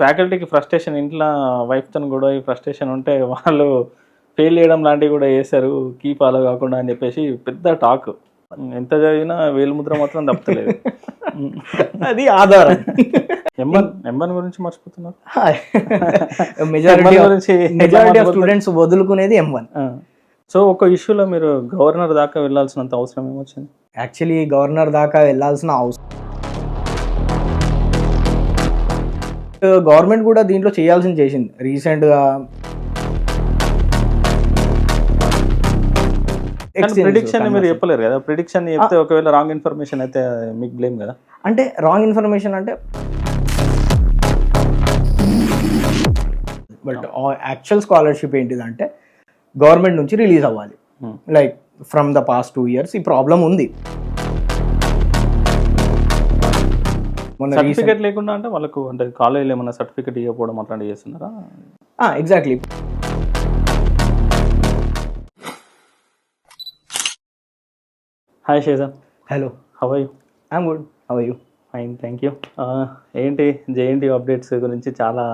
ఫ్యాకల్టీకి frustration, ఇంట్లో వైఫ్తో కూడా ఈ ఫ్రస్ట్రేషన్ ఉంటే వాళ్ళు ఫెయిల్ చేయడం లాంటివి కూడా చేశారు కీ ఫాలో కాకుండా అని చెప్పేసి పెద్ద టాక్. ఎంత చదివినా వేలుముద్ర మాత్రం తప్పలేదు. అది ఆధారం. ఎంబన్ గురించి మర్చిపోతున్నారు. మెజారిటీ ఆఫ్ స్టూడెంట్స్ వదులుకునేది M1. సో ఒక ఇష్యూలో మీరు గవర్నర్ దాకా వెళ్ళాల్సినంత అవసరం ఏమొచ్చింది? యాక్చువల్లీ గవర్నర్ దాకా వెళ్ళాల్సిన అవసరం, గవర్నమెంట్ కూడా దీంట్లో చేయాల్సింది చేసింది రీసెంట్గా. ప్రిడిక్షన్ మీరు చెప్పలేరు కదా, ప్రిడిక్షన్ చెప్తే ఒకవేళ రాంగ్ ఇన్ఫర్మేషన్ అయితే మీకు బ్లేమ్ కదా. అంటే రాంగ్ ఇన్ఫర్మేషన్ అంటే, బట్ యాక్చువల్ స్కాలర్షిప్ ఏంటిదంటే గవర్నమెంట్ నుంచి రిలీజ్ అవ్వాలి. Like from the past 2 years ఈ ప్రాబ్లం ఉంది. సర్టిఫికేట్ లేకుండా అంటే వాళ్ళకు అంటే కాలేజీలో ఏమన్నా సర్టిఫికేట్ ఇవ్వకపోవడం అట్లాంటివి చేస్తున్నారా? Exactly. Hi Sheja. Hello, how are you? I'm good, how are you? Fine, thank you. ఏంటి JNTU అప్డేట్స్ గురించి చాలా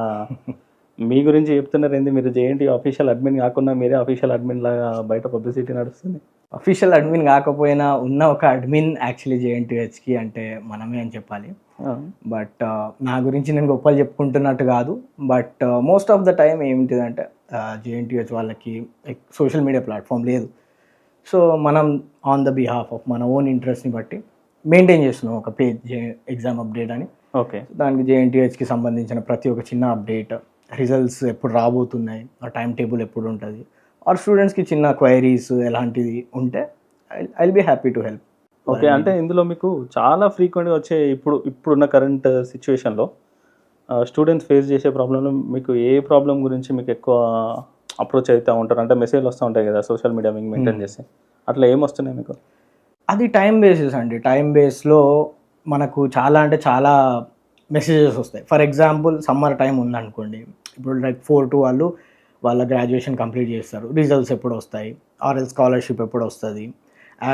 మీ గురించి చెప్తున్నారు ఏంది? మీరు JNTU అఫీషియల్ అడ్మిన్ కాకుండా మీరే అఫీషియల్ అడ్మిన్ లాగా బయట పబ్లిసిటీ నడుస్తుంది. అఫీషియల్ అడ్మిన్ కాకపోయినా ఉన్న ఒక అడ్మిన్ యాక్చువల్లీ JNTUHకి అంటే మనమే అని చెప్పాలి. బట్ నా గురించి నేను గొప్పలు చెప్పుకుంటున్నట్టు కాదు. But most of the time ఏమిటిదంటే JNTUH వాళ్ళకి సోషల్ మీడియా ప్లాట్ఫామ్ లేదు. సో మనం ఆన్ ద బిహాఫ్ ఆఫ్ మన ఓన్ ఇంట్రెస్ట్ని బట్టి మెయింటైన్ చేస్తున్నాం ఒక పేజ్, ఎగ్జామ్ అప్డేట్ అని. ఓకే, దానికి JNTUHకి సంబంధించిన ప్రతి ఒక్క చిన్న అప్డేట్, రిజల్ట్స్ ఎప్పుడు రాబోతున్నాయి, ఆ టైం టేబుల్ ఎప్పుడు ఉంటుంది, ఆర్ స్టూడెంట్స్కి చిన్న క్వైరీస్ ఎలాంటిది ఉంటే I will be happy to help. Okay, అంటే ఇందులో మీకు చాలా ఫ్రీక్వెంట్గా వచ్చే ఇప్పుడున్న కరెంట్ సిచ్యువేషన్లో స్టూడెంట్స్ ఫేస్ చేసే ప్రాబ్లంలో మీకు ఏ ప్రాబ్లం గురించి మీకు ఎక్కువ అప్రోచ్ అవుతూ ఉంటారు? అంటే మెసేజ్లు వస్తూ ఉంటాయి కదా సోషల్ మీడియా మీకు మెయింటైన్ చేసి, అట్లా ఏమొస్తున్నాయి మీకు? అది టైం బేసిస్ అండి. టైం బేస్లో మనకు చాలా అంటే చాలా మెసేజెస్ వస్తాయి. ఫర్ ఎగ్జాంపుల్ సమ్మర్ టైం ఉందనుకోండి, ఇప్పుడు లైక్ 4 వాళ్ళ గ్రాడ్యుయేషన్ కంప్లీట్ చేస్తారు, రిజల్ట్స్ ఎప్పుడు వస్తాయి, ఆర్ఎల్ స్కాలర్షిప్ ఎప్పుడు వస్తుంది.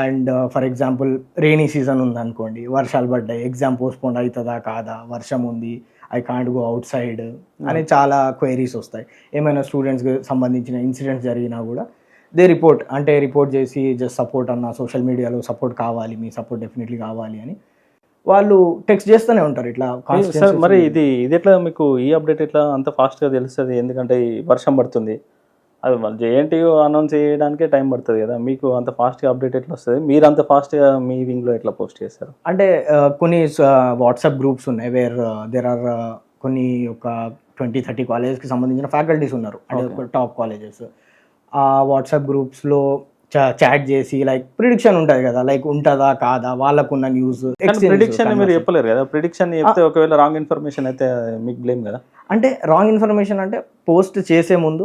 And for example rainy season ఉందనుకోండి, వర్షాలు పడ్డాయి, ఎగ్జామ్ పోస్ట్పోన్ అవుతుందా కాదా, వర్షం ఉంది, I can't go out side అని చాలా క్వైరీస్ వస్తాయి. ఏమైనా స్టూడెంట్స్కి సంబంధించిన ఇన్సిడెంట్స్ జరిగినా కూడా రిపోర్ట్ చేసి జస్ట్ సపోర్ట్ అన్న, సోషల్ మీడియాలో సపోర్ట్ కావాలి, మీ సపోర్ట్ డెఫినెట్లీ కావాలి అని వాళ్ళు టెక్స్ట్ చేస్తూనే ఉంటారు. ఇట్లా మరి ఇది ఎట్లా మీకు ఈ అప్డేట్ ఎట్లా అంత ఫాస్ట్గా తెలుస్తుంది? ఎందుకంటే వర్షం పడుతుంది, అది JNTU అనౌన్స్ చేయడానికే టైం పడుతుంది కదా, మీకు అంత ఫాస్ట్గా అప్డేట్ ఎట్లా వస్తుంది? మీరు అంత ఫాస్ట్గా మీ వింగ్లో ఎట్లా పోస్ట్ చేస్తారు? అంటే కొన్ని వాట్సాప్ గ్రూప్స్ ఉన్నాయి వేర్ దెర్ ఆర్ కొన్ని ఒక 20-30 కాలేజెస్కి సంబంధించిన ఫ్యాకల్టీస్ ఉన్నారు, అంటే టాప్ కాలేజెస్. ఆ వాట్సాప్ గ్రూప్స్లో చాట్ చేసి లైక్ ప్రిడిక్షన్ ఉంటుంది కదా, లైక్ ఉంటుందా కాదా, వాళ్ళకున్న న్యూస్. ప్రిడిక్షన్ మీరు చెప్పలేరు కదా, ప్రిడిక్షన్ చెప్తే ఒకవేళ రాంగ్ ఇన్ఫర్మేషన్ అయితే మీకు బ్లేమ్ కదా. అంటే రాంగ్ ఇన్ఫర్మేషన్ అంటే పోస్ట్ చేసే ముందు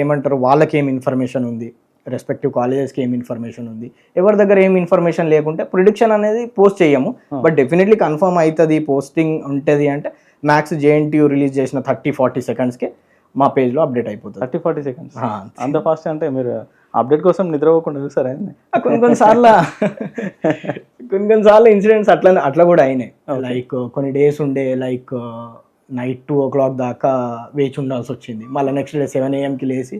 ఏమంటారు, వాళ్ళకి ఏం ఇన్ఫర్మేషన్ ఉంది, రెస్పెక్టివ్ కాలేజెస్కి ఏం ఇన్ఫర్మేషన్ ఉంది, ఎవరి దగ్గర ఏం ఇన్ఫర్మేషన్ లేకుంటే ప్రిడిక్షన్ అనేది పోస్ట్ చేయము. బట్ డెఫినెట్లీ కన్ఫర్మ్ అవుతుంది, పోస్టింగ్ ఉంటుంది అంటే మ్యాక్స్ JNTU రిలీజ్ చేసిన 30-40 సెకండ్స్కి మా పేజ్లో అప్డేట్ అయిపోతుంది. 30-40 సెకండ్స్ అంత ఫాస్ట్ అంటే మీరు అప్డేట్ కోసం నిద్రపోకుండా చూసారా? కొన్నిసార్లు ఇన్సిడెంట్స్ అట్లా కూడా అయినాయి. లైక్ కొన్ని డేస్ ఉండే లైక్ నైట్ 2 o'clock దాకా వేచి ఉండాల్సి వచ్చింది. మళ్ళీ నెక్స్ట్ డే 7 AM లేసి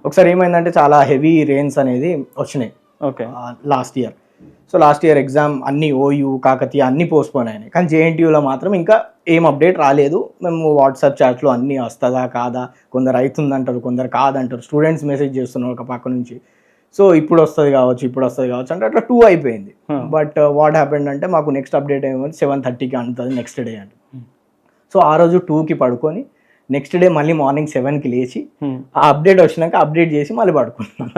ఒకసారి ఏమైందంటే చాలా హెవీ రెయిన్స్ అనేది వచ్చినాయి. ఓకే, లాస్ట్ ఇయర్ ఎగ్జామ్ అన్ని OU, కాకతీయ అన్ని పోస్ట్పోన్ అయినాయి. కానీ JNTUలో మాత్రం ఇంకా ఏం అప్డేట్ రాలేదు. మేము వాట్సాప్ చాట్లో అన్నీ వస్తుందా కాదా, కొందరు అవుతుందంటారు, కొందరు కాదంటారు, స్టూడెంట్స్ మెసేజ్ చేస్తున్నారు ఒక పక్క నుంచి. సో ఇప్పుడు వస్తుంది కావచ్చు అంటే అట్లా 2 అయిపోయింది. బట్ వాట్ హ్యాపెండ్ అంటే మాకు నెక్స్ట్ అప్డేట్ ఏమో 7:30కి అందుతుంది నెక్స్ట్ డే అంటే. సో ఆ రోజు 2కి పడుకొని నెక్స్ట్ డే మళ్ళీ మార్నింగ్ 7కి లేచి ఆ అప్డేట్ వచ్చినాక అప్డేట్ చేసి మళ్ళీ పడుకుంటున్నాం.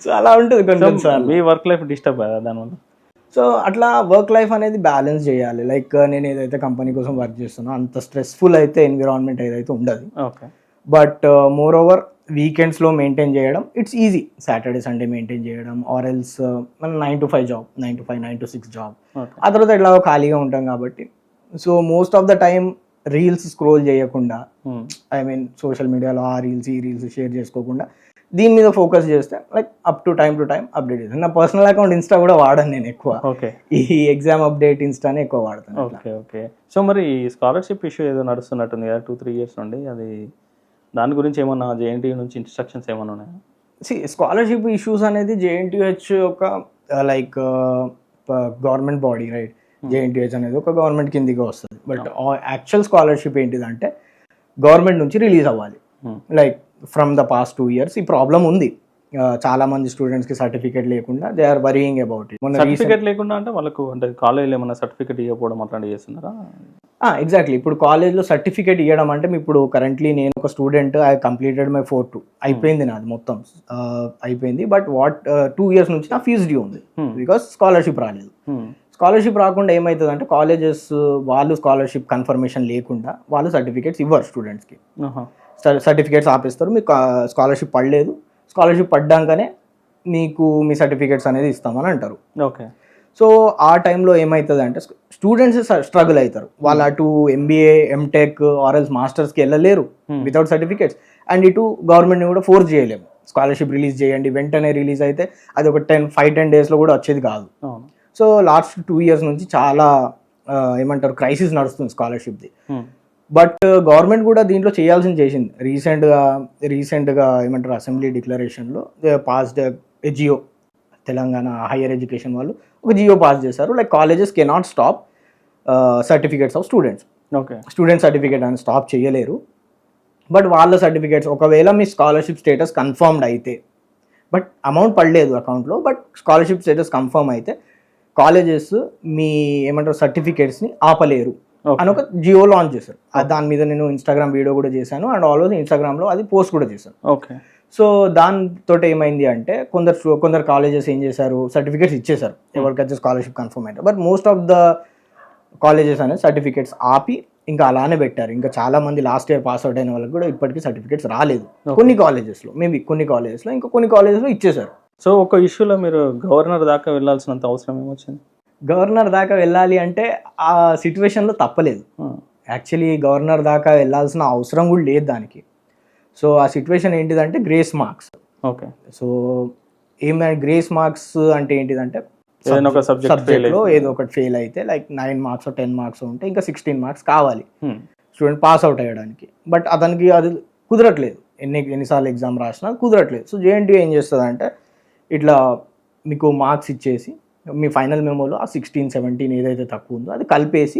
సో అలా ఉంటుంది కొన్నిసార్లు. మీ వర్క్ లైఫ్ డిస్టర్బ్ కదా దానివల్ల? సో అట్లా వర్క్ లైఫ్ అనేది బ్యాలెన్స్ చేయాలి. లైక్ నేను ఏదైతే కంపెనీ కోసం వర్క్ చేస్తున్నా అంత స్ట్రెస్ఫుల్ అయితే ఎన్విరాన్మెంట్ ఏదైతే ఉండదు. ఓకే, బట్ మోర్ ఓవర్ వీకెండ్స్లో మెయింటైన్ చేయడం it's easy. Saturday Sunday maintain చేయడం, ఆర్ ఎల్స్ మనం 9 to 5 job, 9 to 5, 9 to 6 job. ఆ తర్వాత ఎట్లా ఖాళీగా ఉంటాం కాబట్టి so most of the time reels scroll చేయకుండా, ఐ మీన్ సోషల్ మీడియాలో ఆ రీల్స్ ఈ రీల్స్ షేర్ చేసుకోకుండా దీని మీద ఫోకస్ చేస్తే like up to time update చేస్తాను. నా పర్సనల్ అకౌంట్ ఇన్స్టా కూడా వాడను నేను ఎక్కువ, ఓకే ఈ ఎగ్జామ్ అప్డేట్ ఇన్స్టానే ఎక్కువ వాడతాను. Okay okay. సో మరి స్కాలర్షిప్ ఇష్యూ ఏదో నడుస్తున్నట్టుంది కదా 2-3 ఇయర్స్ నుండి, అది దాని గురించి ఏమన్నా జేఎన్టీ నుంచి ఇన్స్ట్రక్షన్స్ ఏమన్నా ఉన్నాయా? స్కాలర్షిప్ ఇష్యూస్ అనేది జేఎన్టీహెచ్ ఒక like government body right. JNTH అనేది ఒక గవర్నమెంట్ కిందికి వస్తుంది. బట్ యాక్చువల్ స్కాలర్షిప్ ఏంటిదంటే గవర్నమెంట్ నుంచి రిలీజ్ అవ్వాలి. Like from the past 2 years ఈ ప్రాబ్లం ఉంది. చాలా మంది స్టూడెంట్స్కి సర్టిఫికేట్ లేకుండా they are worrying about it. Certificate లేకుండా అంటే వాళ్ళకు అంటే కాలేజీలో ఏమన్నా సర్టిఫికేట్ ఇవ్వకపోవడం అట్లాంటివి చేస్తున్నారా? ఎగ్జాక్ట్లీ. ఇప్పుడు కాలేజ్లో సర్టిఫికేట్ ఇవ్వడం అంటే ఇప్పుడు కరెంట్లీ నేను ఒక స్టూడెంట్, ఐ కంప్లీటెడ్ మై 4-2 అయిపోయింది నాది మొత్తం అయిపోయింది. బట్ 2 years నుంచి నా ఫీజు డ్యూ ఉంది బికాస్ స్కాలర్షిప్ రాలేదు. స్కాలర్షిప్ రాకుండా ఏమవుతుంది అంటే కాలేజెస్ వాళ్ళు స్కాలర్షిప్ కన్ఫర్మేషన్ లేకుండా వాళ్ళు సర్టిఫికేట్స్ ఇవ్వరు స్టూడెంట్స్కి. సర్టిఫికేట్స్ ఆపేస్తారు, మీకు స్కాలర్షిప్ పడలేదు, స్కాలర్షిప్ పడ్డాకనే మీకు మీ సర్టిఫికేట్స్ అనేది ఇస్తామని అంటారు. ఓకే. సో ఆ టైంలో ఏమవుతుంది అంటే స్టూడెంట్స్ స్ట్రగుల్ అవుతారు. వాళ్ళు అటు ఎంబీఏ, ఎంటెక్ ఆర్ఎల్స్ మాస్టర్స్కి వెళ్ళలేరు వితౌట్ సర్టిఫికేట్స్. అండ్ ఇటు గవర్నమెంట్ని కూడా ఫోర్స్ చేయలేము స్కాలర్షిప్ రిలీజ్ చేయండి, వెంటనే రిలీజ్ అయితే అది ఒక 5-10 daysలో కూడా వచ్చేది కాదు. సో లాస్ట్ 2 years నుంచి చాలా ఏమంటారు క్రైసిస్ నడుస్తుంది స్కాలర్షిప్ది. బట్ గవర్నమెంట్ కూడా దీంట్లో చేయాల్సింది చేసింది. రీసెంట్గా ఏమంటారు అసెంబ్లీ డిక్లరేషన్లో passed GO, Telangana higher education వాళ్ళు ఒక జియో పాస్ చేశారు. Like colleges cannot stop certificates of students. Okay. Student certificate అని స్టాప్ చేయలేరు. బట్ వాళ్ళ సర్టిఫికేట్స్ ఒకవేళ మీ స్కాలర్షిప్ స్టేటస్ కన్ఫర్మ్డ్ అయితే, బట్ అమౌంట్ పడలేదు అకౌంట్లో, బట్ స్కాలర్షిప్ స్టేటస్ కన్ఫర్మ్ అయితే కాలేజెస్ మీ ఏమంటారు సర్టిఫికేట్స్ని ఆపలేరు అని ఒక జియో లాంచ్ చేశారు. దాని మీద నేను ఇన్స్టాగ్రామ్ వీడియో కూడా చేశాను అండ్ ఆల్వేస్ ఇన్స్టాగ్రామ్లో అది పోస్ట్ కూడా చేశాను. ఓకే. సో దాంతో ఏమైంది అంటే కొందరు కాలేజెస్ ఏం చేశారు, సర్టిఫికేట్స్ ఇచ్చేశారు ఎవరికైతే స్కాలర్షిప్ కన్ఫర్మ్ అయితే. But most of the colleges అనేది సర్టిఫికేట్స్ ఆపి ఇంకా అలానే పెట్టారు. ఇంకా చాలా మంది లాస్ట్ ఇయర్ పాస్ అవుట్ అయిన వాళ్ళకి కూడా ఇప్పటికీ సర్టిఫికేట్స్ రాలేదు. కొన్ని కాలేజెస్లో మేబీ కొన్ని కాలేజెస్లో, ఇంకా కొన్ని కాలేజెస్లో ఇచ్చేశారు. సో ఒక ఇష్యూలో మీరు గవర్నర్ దాకా వెళ్ళాల్సినంత అవసరం ఏమొచ్చింది? గవర్నర్ దాకా వెళ్ళాలి అంటే ఆ సిచ్యువేషన్లో తప్పలేదు. యాక్చువల్లీ గవర్నర్ దాకా వెళ్ళాల్సిన అవసరం కూడా లేదు దానికి. సో ఆ సిచ్యువేషన్ ఏంటిదంటే గ్రేస్ మార్క్స్. ఓకే. సో ఏమైనా గ్రేస్ మార్క్స్ అంటే ఏంటిదంటే ఒక సబ్జెక్ట్లో ఏదో ఒకటి ఫెయిల్ అయితే లైక్ 9 marks 10 marks ఉంటే ఇంకా 16 marks కావాలి స్టూడెంట్ పాస్ అవుట్ అయ్యడానికి. బట్ అతనికి అది కుదరట్లేదు, ఎన్నిసార్లు ఎగ్జామ్ రాసినా కుదరట్లేదు. సో జేఎన్టీయూ ఏం చేస్తుంది అంటే ఇట్లా మీకు మార్క్స్ ఇచ్చేసి మీ ఫైనల్ మెమోలో ఆ 16-17 ఏదైతే తక్కువ ఉందో అది కలిపేసి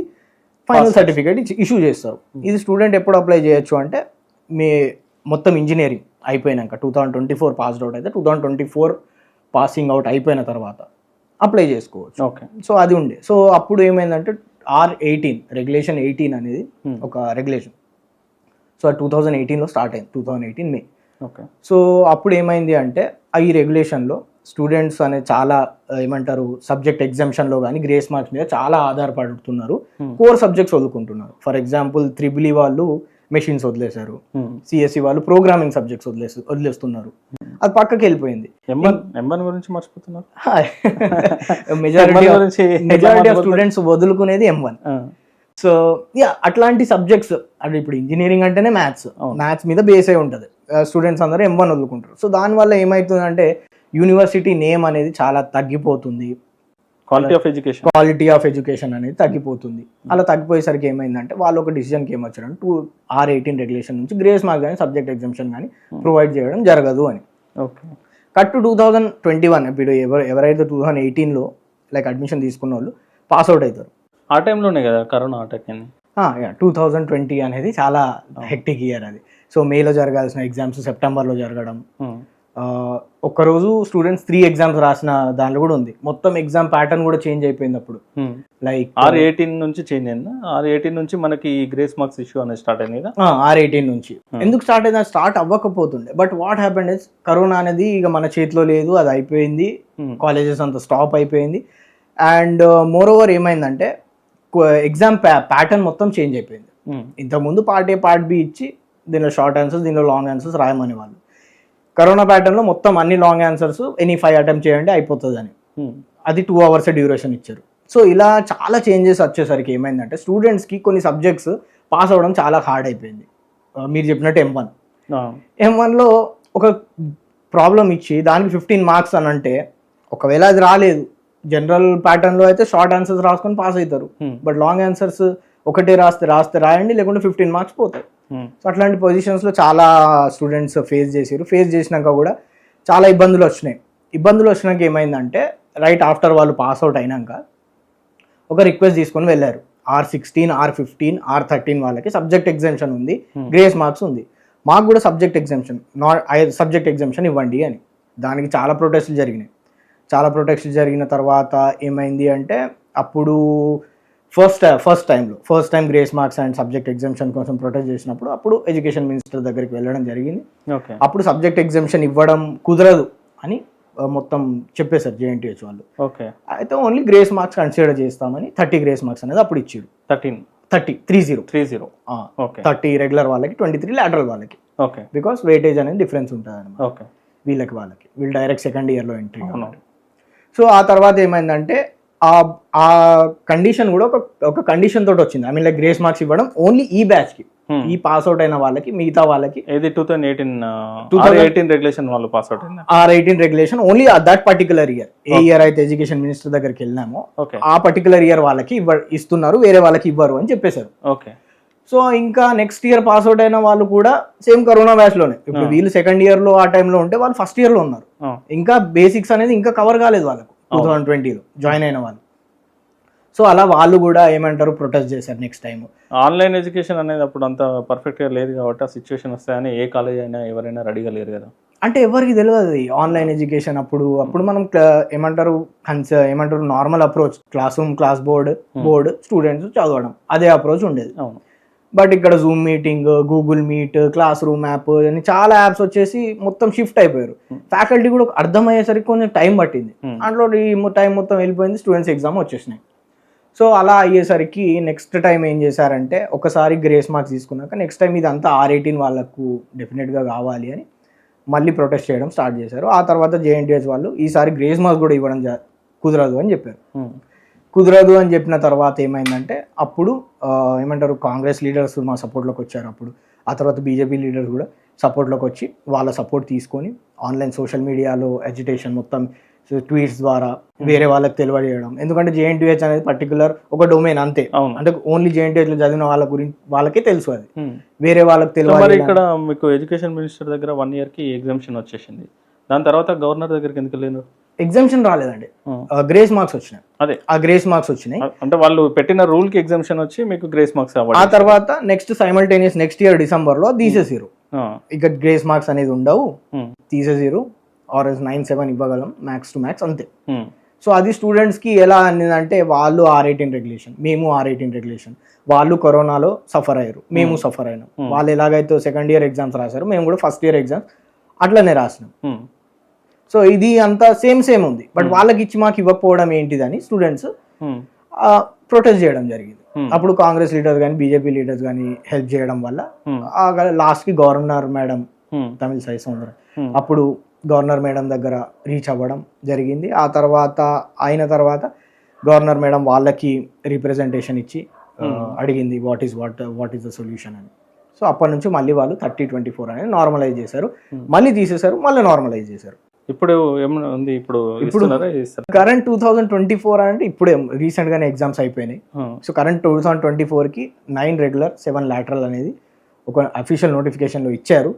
ఫైనల్ సర్టిఫికేట్ ఇష్యూ చేస్తారు. ఇది స్టూడెంట్ ఎప్పుడు అప్లై చేయొచ్చు అంటే మీ మొత్తం ఇంజనీరింగ్ అయిపోయినాక 2024 పాస్డ్ అవుట్ అయితే 2024 పాసింగ్ అవుట్ అయిపోయిన తర్వాత అప్లై చేసుకోవచ్చు. ఓకే. సో అది ఉండే. సో అప్పుడు ఏమైందంటే R18 రెగ్యులేషన్ 18 అనేది ఒక రెగ్యులేషన్. సో 2018లో స్టార్ట్ అయింది, 2018 May. ఓకే. సో అప్పుడు ఏమైంది అంటే ఈ రెగ్యులేషన్లో స్టూడెంట్స్ అనేది చాలా ఏమంటారు సబ్జెక్ట్ ఎగ్జామ్షన్లో కానీ గ్రేస్ మార్క్స్ మీద చాలా ఆధారపడుతున్నారు. కోర్ సబ్జెక్ట్స్ వదులుకుంటున్నారు. ఫర్ ఎగ్జాంపుల్ త్రిబుల్ వాళ్ళు మెషిన్స్ వదిలేశారు, సిఎస్సి వాళ్ళు ప్రోగ్రామింగ్ సబ్జెక్ట్స్ వదిలేస్తున్నారు. అది పక్కకి వెళ్ళిపోయింది. M1 గురించి మర్చిపోతున్నారు. మెజారిటీ ఆఫ్ స్టూడెంట్స్ వదులుకునేది M1. సో అట్లాంటి సబ్జెక్ట్స్ అంటే ఇప్పుడు ఇంజనీరింగ్ అంటేనే మ్యాథ్స్ మీద బేస్ అయి ఉంటుంది. స్టూడెంట్స్ అందరూ M1 వదులుకుంటారు. సో దానివల్ల ఏమవుతుందంటే యూనివర్సిటీ నేమ్ అనేది చాలా తగ్గిపోతుంది, క్వాలిటీ ఆఫ్ ఎడ్యుకేషన్ అనేది తగ్గిపోతుంది. అలా తగ్గిపోయేసరికి ఏమైందంటే వాళ్ళు ఒక డిసిజన్కి ఏమొచ్చారంటే R18 రెగ్యులేషన్ నుంచి గ్రేస్ మార్క్ కానీ సబ్జెక్ట్ ఎగ్జామ్షన్ కానీ ప్రొవైడ్ చేయడం జరగదు అని. ఓకే. కట్ టు 2021 ఇప్పుడు ఎవరైతే 2018లో లైక్ అడ్మిషన్ తీసుకున్న వాళ్ళు పాస్ అవుట్ అవుతారు. ఆ టైంలోనే కదా కరోనా అటాక్ అయింది. 2020 అనేది చాలా హెక్టిక్ ఇయర్ అది. సో మేలో జరగాల్సిన ఎగ్జామ్స్ సెప్టెంబర్లో జరగడం, ఒక్కరోజు స్టూడెంట్స్ 3 exams రాసిన దాంట్లో కూడా ఉంది. మొత్తం ఎగ్జామ్ ప్యాటర్న్ కూడా చేంజ్ అయిపోయింది అప్పుడు. లైక్ R18 నుంచి చేంజ్ అయిందా? R18 నుంచి మనకి గ్రేస్ మార్క్స్ ఇష్యూ అనేది స్టార్ట్ అయింది కదా. R18 నుంచి ఎందుకు స్టార్ట్ అయింది? స్టార్ట్ అవ్వకపోతుండే. But what happened is corona అనేది ఇక మన చేతిలో లేదు, అది అయిపోయింది, కాలేజెస్ అంతా స్టాప్ అయిపోయింది. అండ్ మోర్ ఓవర్ ఏమైందంటే ఎగ్జామ్ ప్యాటర్న్ మొత్తం చేంజ్ అయిపోయింది. ఇంతకుముందు పార్ట్ ఏ పార్ట్ బి ఇచ్చి దీనిలో షార్ట్ ఆన్సర్స్ దీనిలో లాంగ్ ఆన్సర్స్ రాయమని వాళ్ళు. కరోనా ప్యాటర్న్లో మొత్తం అన్ని లాంగ్ ఆన్సర్స్ ఎనీ 5 attempts చేయండి అయిపోతుంది అని, అది 2 hours డ్యూరేషన్ ఇచ్చారు. సో ఇలా చాలా చేంజెస్ వచ్చేసరికి ఏమైందంటే స్టూడెంట్స్కి కొన్ని సబ్జెక్ట్స్ పాస్ అవ్వడం చాలా హార్డ్ అయిపోయింది. మీరు చెప్పినట్టు M1లో ఒక ప్రాబ్లం ఇచ్చి దానికి 15 మార్క్స్ అని అంటే, ఒకవేళ అది రాలేదు జనరల్ ప్యాటర్న్లో అయితే షార్ట్ ఆన్సర్స్ రాసుకొని పాస్ అవుతారు. బట్ లాంగ్ ఆన్సర్స్ ఒకటే రాస్తే రాయండి, లేకుంటే 15 మార్క్స్ పోతాయి. సో అట్లాంటి పొజిషన్స్లో చాలా స్టూడెంట్స్ ఫేస్ చేసినాక కూడా చాలా ఇబ్బందులు వచ్చినాక ఏమైందంటే, రైట్ ఆఫ్టర్ వాళ్ళు పాస్ అవుట్ అయినాక ఒక రిక్వెస్ట్ తీసుకొని వెళ్ళారు. R16, R15, R13 వాళ్ళకి సబ్జెక్ట్ ఎగ్జామ్షన్ ఉంది, గ్రేస్ మార్క్స్ ఉంది. మాకు కూడా సబ్జెక్ట్ ఎగ్జామ్షన్ ఇవ్వండి అని. దానికి చాలా ప్రొటెస్టులు జరిగిన తర్వాత ఏమైంది అంటే, అప్పుడు first time grace marks and subject exemption కోసం ప్రొటెస్ట్ చేసినప్పుడు అప్పుడు ఎడ్యుకేషన్ మినిస్టర్ దగ్గరికి వెళ్ళడం జరిగింది. అప్పుడు సబ్జెక్ట్ ఎగ్జామ్షన్ ఇవ్వడం కుదరదు అని మొత్తం చెప్పేశారు JNTH వాళ్ళు. అయితే ఓన్లీ గ్రేస్ మార్క్స్ కన్సిడర్ చేస్తామని 30 గ్రేస్ మార్క్స్ అనేది అప్పుడు ఇచ్చారు. 30 రెగ్యులర్ వాళ్ళకి, 23 లాటరల్ వాళ్ళకి. బికాస్ వెయిటేజ్ అనేది డిఫరెన్స్ ఉంటుంది అన్నమాట వీళ్ళు డైరెక్ట్ సెకండ్ ఇయర్లో ఎంట్రీ. సో ఆ తర్వాత ఏమైందంటే, ఆ కండిషన్ కూడా ఒక కండిషన్ తోటి వచ్చింది. I mean like grace marks ఇవ్వడం ఓన్లీ ఈ బ్యాచ్ కి, ఈ పాస్ అవుట్ అయిన వాళ్ళకి, మిగతా వాళ్ళకి 2018 రెగ్యులేషన్ వాళ్ళు పాస్ అవుట్ అయింది. R18 regulation only that particular year, A year అయితే ఎడ్యుకేషన్ మినిస్టర్ దగ్గరికి వెళ్ళినామో ఆ పర్టికులర్ ఇయర్ వాళ్ళకి ఇస్తున్నారు, వేరే వాళ్ళకి ఇవ్వరు అని చెప్పేశారు. సో ఇంకా నెక్స్ట్ ఇయర్ పాస్ అవుట్ అయిన వాళ్ళు కూడా సేమ్ కరోనా బ్యాచ్ లోనే. ఇప్పుడు వీళ్ళు సెకండ్ ఇయర్ లో ఆ టైంలో ఉంటే వాళ్ళు ఫస్ట్ ఇయర్ లో ఉన్నారు. ఇంకా బేసిక్స్ అనేది ఇంకా కవర్ కాలేదు వాళ్ళకు 2020లో జాయిన్ అయిన వాళ్ళు. సో అలా వాళ్ళు కూడా ఏమంటారు ప్రొటెస్ట్ చేశారు నెక్స్ట్ టైం. ఆన్లైన్ ఎడ్యుకేషన్ అనేది అప్పుడు అంత పర్ఫెక్ట్గా లేదు కాబట్టి ఆ సిచ్యువేషన్ వస్తాయని ఏ కాలేజ్ అయినా ఎవరైనా రెడీగా లేరు కదా. అంటే ఎవరికి తెలియదు ఆన్లైన్ ఎడ్యుకేషన్. అప్పుడు మనం ఏమంటారు normal approach, class board students చదవడం, అదే అప్రోచ్ ఉండేది. బట్ ఇక్కడ Zoom meeting, Google meet, class room app అని చాలా యాప్స్ వచ్చేసి మొత్తం షిఫ్ట్ అయిపోయారు. ఫ్యాకల్టీ కూడా అర్థమయ్యేసరికి కొంచెం టైం పట్టింది. దాంట్లో ఈ టైం మొత్తం వెళ్ళిపోయింది, స్టూడెంట్స్ ఎగ్జామ్ వచ్చేసినాయి. సో అలా అయ్యేసరికి నెక్స్ట్ టైం ఏం చేశారంటే, ఒకసారి గ్రేస్ మార్క్స్ తీసుకున్నాక నెక్స్ట్ టైం ఇదంతా R18 వాళ్ళకు డెఫినెట్గా కావాలి అని మళ్ళీ ప్రొటెస్ట్ చేయడం స్టార్ట్ చేశారు. ఆ తర్వాత JNTH వాళ్ళు ఈసారి గ్రేస్ మార్క్స్ కూడా ఇవ్వడం కుదరదు అని చెప్పారు. కుదరదు అని చెప్పిన తర్వాత ఏమైందంటే, అప్పుడు కాంగ్రెస్ లీడర్స్ మా సపోర్ట్లోకి వచ్చారు. అప్పుడు ఆ తర్వాత BJP లీడర్స్ కూడా సపోర్ట్లోకి వచ్చి వాళ్ళ సపోర్ట్ తీసుకొని ఆన్లైన్ సోషల్ మీడియాలో ఎడ్యుకేషన్ మొత్తం ట్వీట్స్ ద్వారా వేరే వాళ్ళకి తెలియజేయడం. ఎందుకంటే JNTH అనేది పర్టికులర్ ఒక డొమైన్ అంతే, అంటే ఓన్లీ JNTH లో చదివిన వాళ్ళకే తెలుసు, అది వేరే వాళ్ళకి తెలియదు. ఇక్కడ మీకు ఎడ్యుకేషన్ మినిస్టర్ దగ్గర 1 year కి ఎగ్జామ్షన్ వచ్చేసింది, దాని తర్వాత గవర్నర్ దగ్గరికి ఎందుకు వెళ్ళారు? ఎగ్జామ్షన్ రాలేదండి, గ్రేస్ మార్క్స్ వచ్చినాయి. అదే ఆ గ్రేస్ మార్క్స్ వచ్చినాయి అంటే వాళ్ళు పెట్టిన రూల్ కి ఎగ్జామ్షన్ వచ్చి మీకు గ్రేస్ మార్క్స్. ఆ తర్వాత next simultaneous next year December లో తీసేసారు. ఇక గ్రేస్ మార్క్స్ అనేది ఉండవు, తీసేసారు. ఆర్ఎస్ 9-7 ఇవ్వగలం మ్యాక్స్ టు మ్యాక్స్ అంతే. సో అది స్టూడెంట్స్కి ఎలా అనిందంటే, వాళ్ళు R18 రెగ్యులేషన్, మేము R18 రెగ్యులేషన్, వాళ్ళు కరోనాలో సఫర్ అయ్యారు, మేము సఫర్ అయినాం. వాళ్ళు ఎలాగైతే సెకండ్ ఇయర్ ఎగ్జామ్స్ రాశారు, మేము కూడా ఫస్ట్ ఇయర్ ఎగ్జామ్స్ అట్లనే రాసినాం. సో ఇది అంతా సేమ్ ఉంది. బట్ వాళ్ళకి ఇచ్చి మాకు ఇవ్వకపోవడం ఏంటిదని స్టూడెంట్స్ ప్రొటెస్ట్ చేయడం జరిగింది. అప్పుడు కాంగ్రెస్ లీడర్స్ కానీ BJP లీడర్స్ కానీ హెల్ప్ చేయడం వల్ల లాస్ట్కి గవర్నర్ మేడం తమిళిసై సౌందరరాజన్ అప్పుడు గవర్నర్ మేడం దగ్గర రీచ్ అవ్వడం జరిగింది. ఆ తర్వాత గవర్నర్ మేడం వాళ్ళకి రిప్రజెంటేషన్ ఇచ్చి అడిగింది వాట్ ఈస్ ద సొల్యూషన్ అని. సో అప్పటి నుంచి మళ్ళీ వాళ్ళు 30-24 అనేది నార్మలైజ్ చేశారు, మళ్ళీ తీసేశారు, మళ్ళీ నార్మలైజ్ చేశారు. ఇప్పుడు ఏమన్నా ఉంది, ఇప్పుడు కరెంట్ 2024 అంటే ఇప్పుడే రీసెంట్ గానే ఎగ్జామ్స్ అయిపోయినాయి. సో కరెంట్ 2024కి 9 రెగ్యులర్ 7 లాటరల్ అనేది ఒక అఫీషియల్ నోటిఫికేషన్లో ఇచ్చారు.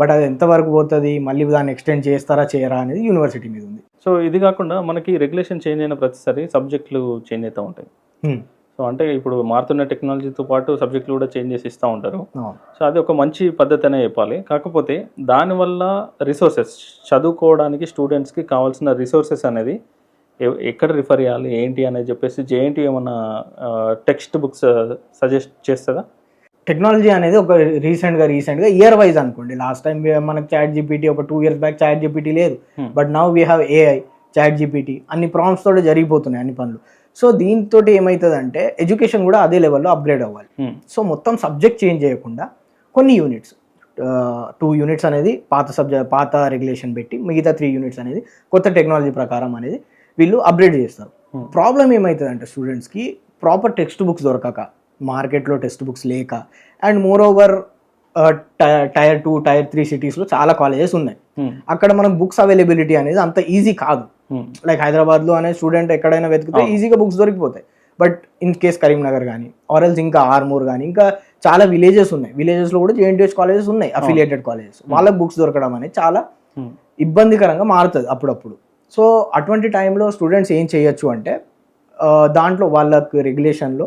బట్ అది ఎంతవరకు పోతుంది, మళ్ళీ దాన్ని ఎక్స్టెండ్ చేస్తారా చేయరా అనేది యూనివర్సిటీ మీద ఉంది. సో ఇది కాకుండా మనకి రెగ్యులేషన్ చేంజ్ అయిన ప్రతిసారి సబ్జెక్టులు చేంజ్ అవుతూ ఉంటాయి. సో అంటే ఇప్పుడు మారుతున్న టెక్నాలజీతో పాటు సబ్జెక్టులు కూడా చేంజ్ చేసి ఇస్తూ ఉంటారు. సో అది ఒక మంచి పద్ధతి అనే చెప్పాలి. కాకపోతే దానివల్ల రిసోర్సెస్, చదువుకోవడానికి స్టూడెంట్స్కి కావాల్సిన రిసోర్సెస్ అనేది ఎక్కడ రిఫర్ చేయాలి ఏంటి అనేది చెప్పేసి JNTU ఏమన్నా టెక్స్ట్ బుక్స్ సజెస్ట్ చేస్తుందా? టెక్నాలజీ అనేది ఒక రీసెంట్గా ఇయర్ వైజ్ అనుకోండి. లాస్ట్ టైం మనకు ChatGPT ఒక 2 years బ్యాక్ ChatGPT లేదు. But now we have AI, ChatGPT, అన్ని ప్రాంప్ట్స్ తోటి జరిగిపోతున్నాయి అన్ని పనులు. సో దీంతో ఏమవుతుందంటే ఎడ్యుకేషన్ కూడా అదే లెవెల్లో అప్గ్రేడ్ అవ్వాలి. సో మొత్తం సబ్జెక్ట్ చేంజ్ చేయకుండా కొన్ని యూనిట్స్, 2 units అనేది పాత రెగ్యులేషన్ పెట్టి మిగతా 3 units అనేది కొత్త టెక్నాలజీ ప్రకారం అనేది వీళ్ళు అప్గ్రేడ్ చేస్తారు. ప్రాబ్లం ఏమవుతుందంటే స్టూడెంట్స్కి ప్రాపర్ టెక్స్ట్ బుక్స్ దొరకక, మార్కెట్లో టెక్స్ట్ బుక్స్ లేక, and more over Tier 2, Tier 3 సిటీస్లో చాలా కాలేజెస్ ఉన్నాయి. అక్కడ మనం బుక్స్ అవైలబిలిటీ అనేది అంత ఈజీ కాదు. లైక్ హైదరాబాద్లో అనే స్టూడెంట్ ఎక్కడైనా వెతికితే ఈజీగా బుక్స్ దొరికిపోతాయి. బట్ ఇన్ కేస్ కరీంనగర్ కానీ ఆర్ఎల్స్ ఇంకా ఆర్మూర్ కానీ ఇంకా చాలా విలేజెస్ ఉన్నాయి. విలేజెస్లో కూడా జేఎన్టీహెచ్ కాలేజెస్ ఉన్నాయి, అఫిలియేటెడ్ కాలేజెస్. వాళ్ళకి బుక్స్ దొరకడం అనేది చాలా ఇబ్బందికరంగా మారుతుంది అప్పుడప్పుడు. సో అటువంటి టైంలో స్టూడెంట్స్ ఏం చేయొచ్చు అంటే దాంట్లో వాళ్ళకి రెగ్యులేషన్లో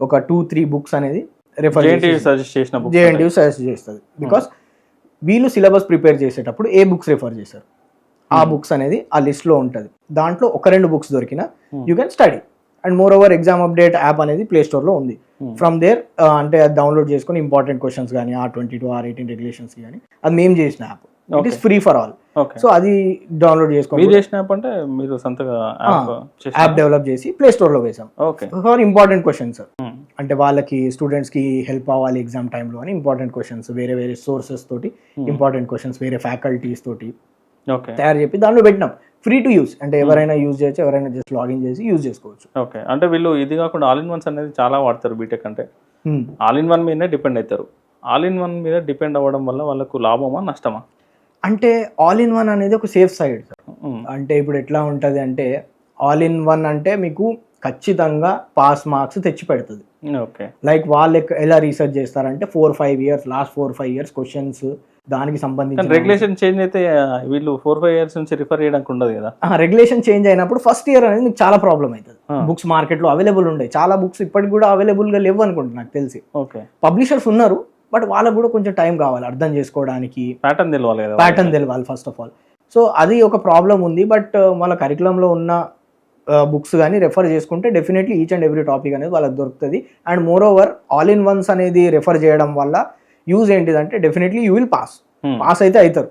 ఒక 2-3 బుక్స్ అనేది రెఫర్ జేఎన్టీయూ సజెస్ట్ చేస్తుంది. బికాస్ వీళ్ళు సిలబస్ ప్రిపేర్ చేసేటప్పుడు ఏ బుక్స్ రెఫర్ చేశారు ఆ బుక్స్ అనేది ఆ లిస్ట్లో ఉంటుంది. దాంట్లో 1-2 బుక్స్ దొరికినా you can study. And more over exam update app అనేది ప్లే స్టోర్లో ఉంది. ఫ్రమ్ దేర్ అంటే అది డౌన్లోడ్ చేసుకొని ఇంపార్టెంట్ క్వశ్చన్స్ కానీ R22 R18 రెగ్యులేషన్స్ కానీ అది మేము చేసిన app. It is free for all. So అది డౌన్లోడ్ చేసుకొని యాప్ డెవలప్ చేసి ప్లే స్టోర్లో వేసాం ఫర్ ఇంపార్టెంట్ క్వశ్చన్స్. అంటే వాళ్ళకి స్టూడెంట్స్ కి హెల్ప్ అవ్వాలి ఎగ్జామ్ టైంలో అని ఇంపార్టెంట్ క్వశ్చన్స్ వేరే వేరే సోర్సెస్ తోటి ఇంపార్టెంట్ క్వశ్చన్స్ వేరే ఫ్యాకల్టీస్ తోటి తయారు చెప్పి దాంట్లో పెట్టినాం. ఫ్రీ టు యూస్ అంటే ఎవరైనా యూజ్ చేయొచ్చు, ఎవరైనా జస్ట్ లాగిన్ చేసి యూజ్ చేసుకోవచ్చు. ఓకే, అంటే వీళ్ళు ఇది కాకుండా ఆల్ ఇన్ వన్స్ అనేది చాలా వాడతారు బీటెక్ అంటే. ఆల్ ఇన్ వన్ మీదనే డిపెండ్ అవుతారు. ఆల్ ఇన్ వన్ మీద డిపెండ్ అవ్వడం వల్ల వాళ్ళకు లాభమా నష్టమా? అంటే ఆల్ ఇన్ వన్ అనేది ఒక సేఫ్ సైడ్. అంటే ఇప్పుడు ఎట్లా ఉంటుంది అంటే ఆల్ ఇన్ వన్ అంటే మీకు ఖచ్చితంగా పాస్ మార్క్స్ తెచ్చి పెడుతుంది. ఓకే, లైక్ వాళ్ళు ఎలా రీసెర్చ్ చేస్తారంటే 4-5 ఇయర్స్ లాస్ట్ 4-5 ఇయర్స్ క్వశ్చన్స్ దానికి సంబంధించి రెగ్యులేషన్ చేంజ్ అయితే వీళ్ళు 4-5 ఇయర్స్ నుంచి రిఫర్ చేయడానికి ఉండదు కదా. రెగ్యులేషన్ చేంజ్ అయినప్పుడు ఫస్ట్ ఇయర్ అనేది మీకు చాలా ప్రాబ్లం అవుతుంది. బుక్స్ మార్కెట్లో అవైలబుల్ ఉండే చాలా బుక్స్ ఇప్పటికి కూడా అవైలబుల్ గా లేవు అనుకుంటున్నా నాకు తెలిసి. ఓకే, పబ్లిషర్స్ ఉన్నారు బట్ వాళ్ళకు కూడా కొంచెం టైం కావాలి అర్థం చేసుకోవడానికి, ప్యాటర్న్ తెలవాలి కదా, ప్యాటర్న్ తెలవాలి ఫస్ట్ ఆఫ్ ఆల్. సో అది ఒక ప్రాబ్లం ఉంది. బట్ వాళ్ళ కరికులంలో ఉన్న బుక్స్ కానీ రెఫర్ చేసుకుంటే definitely each and every topic అనేది వాళ్ళకి దొరుకుతుంది. And more over all in once అనేది రెఫర్ చేయడం వల్ల యూజ్ ఏంటిదంటే డెఫినెట్లీ యూ విల్ పాస్ అయితే అవుతారు.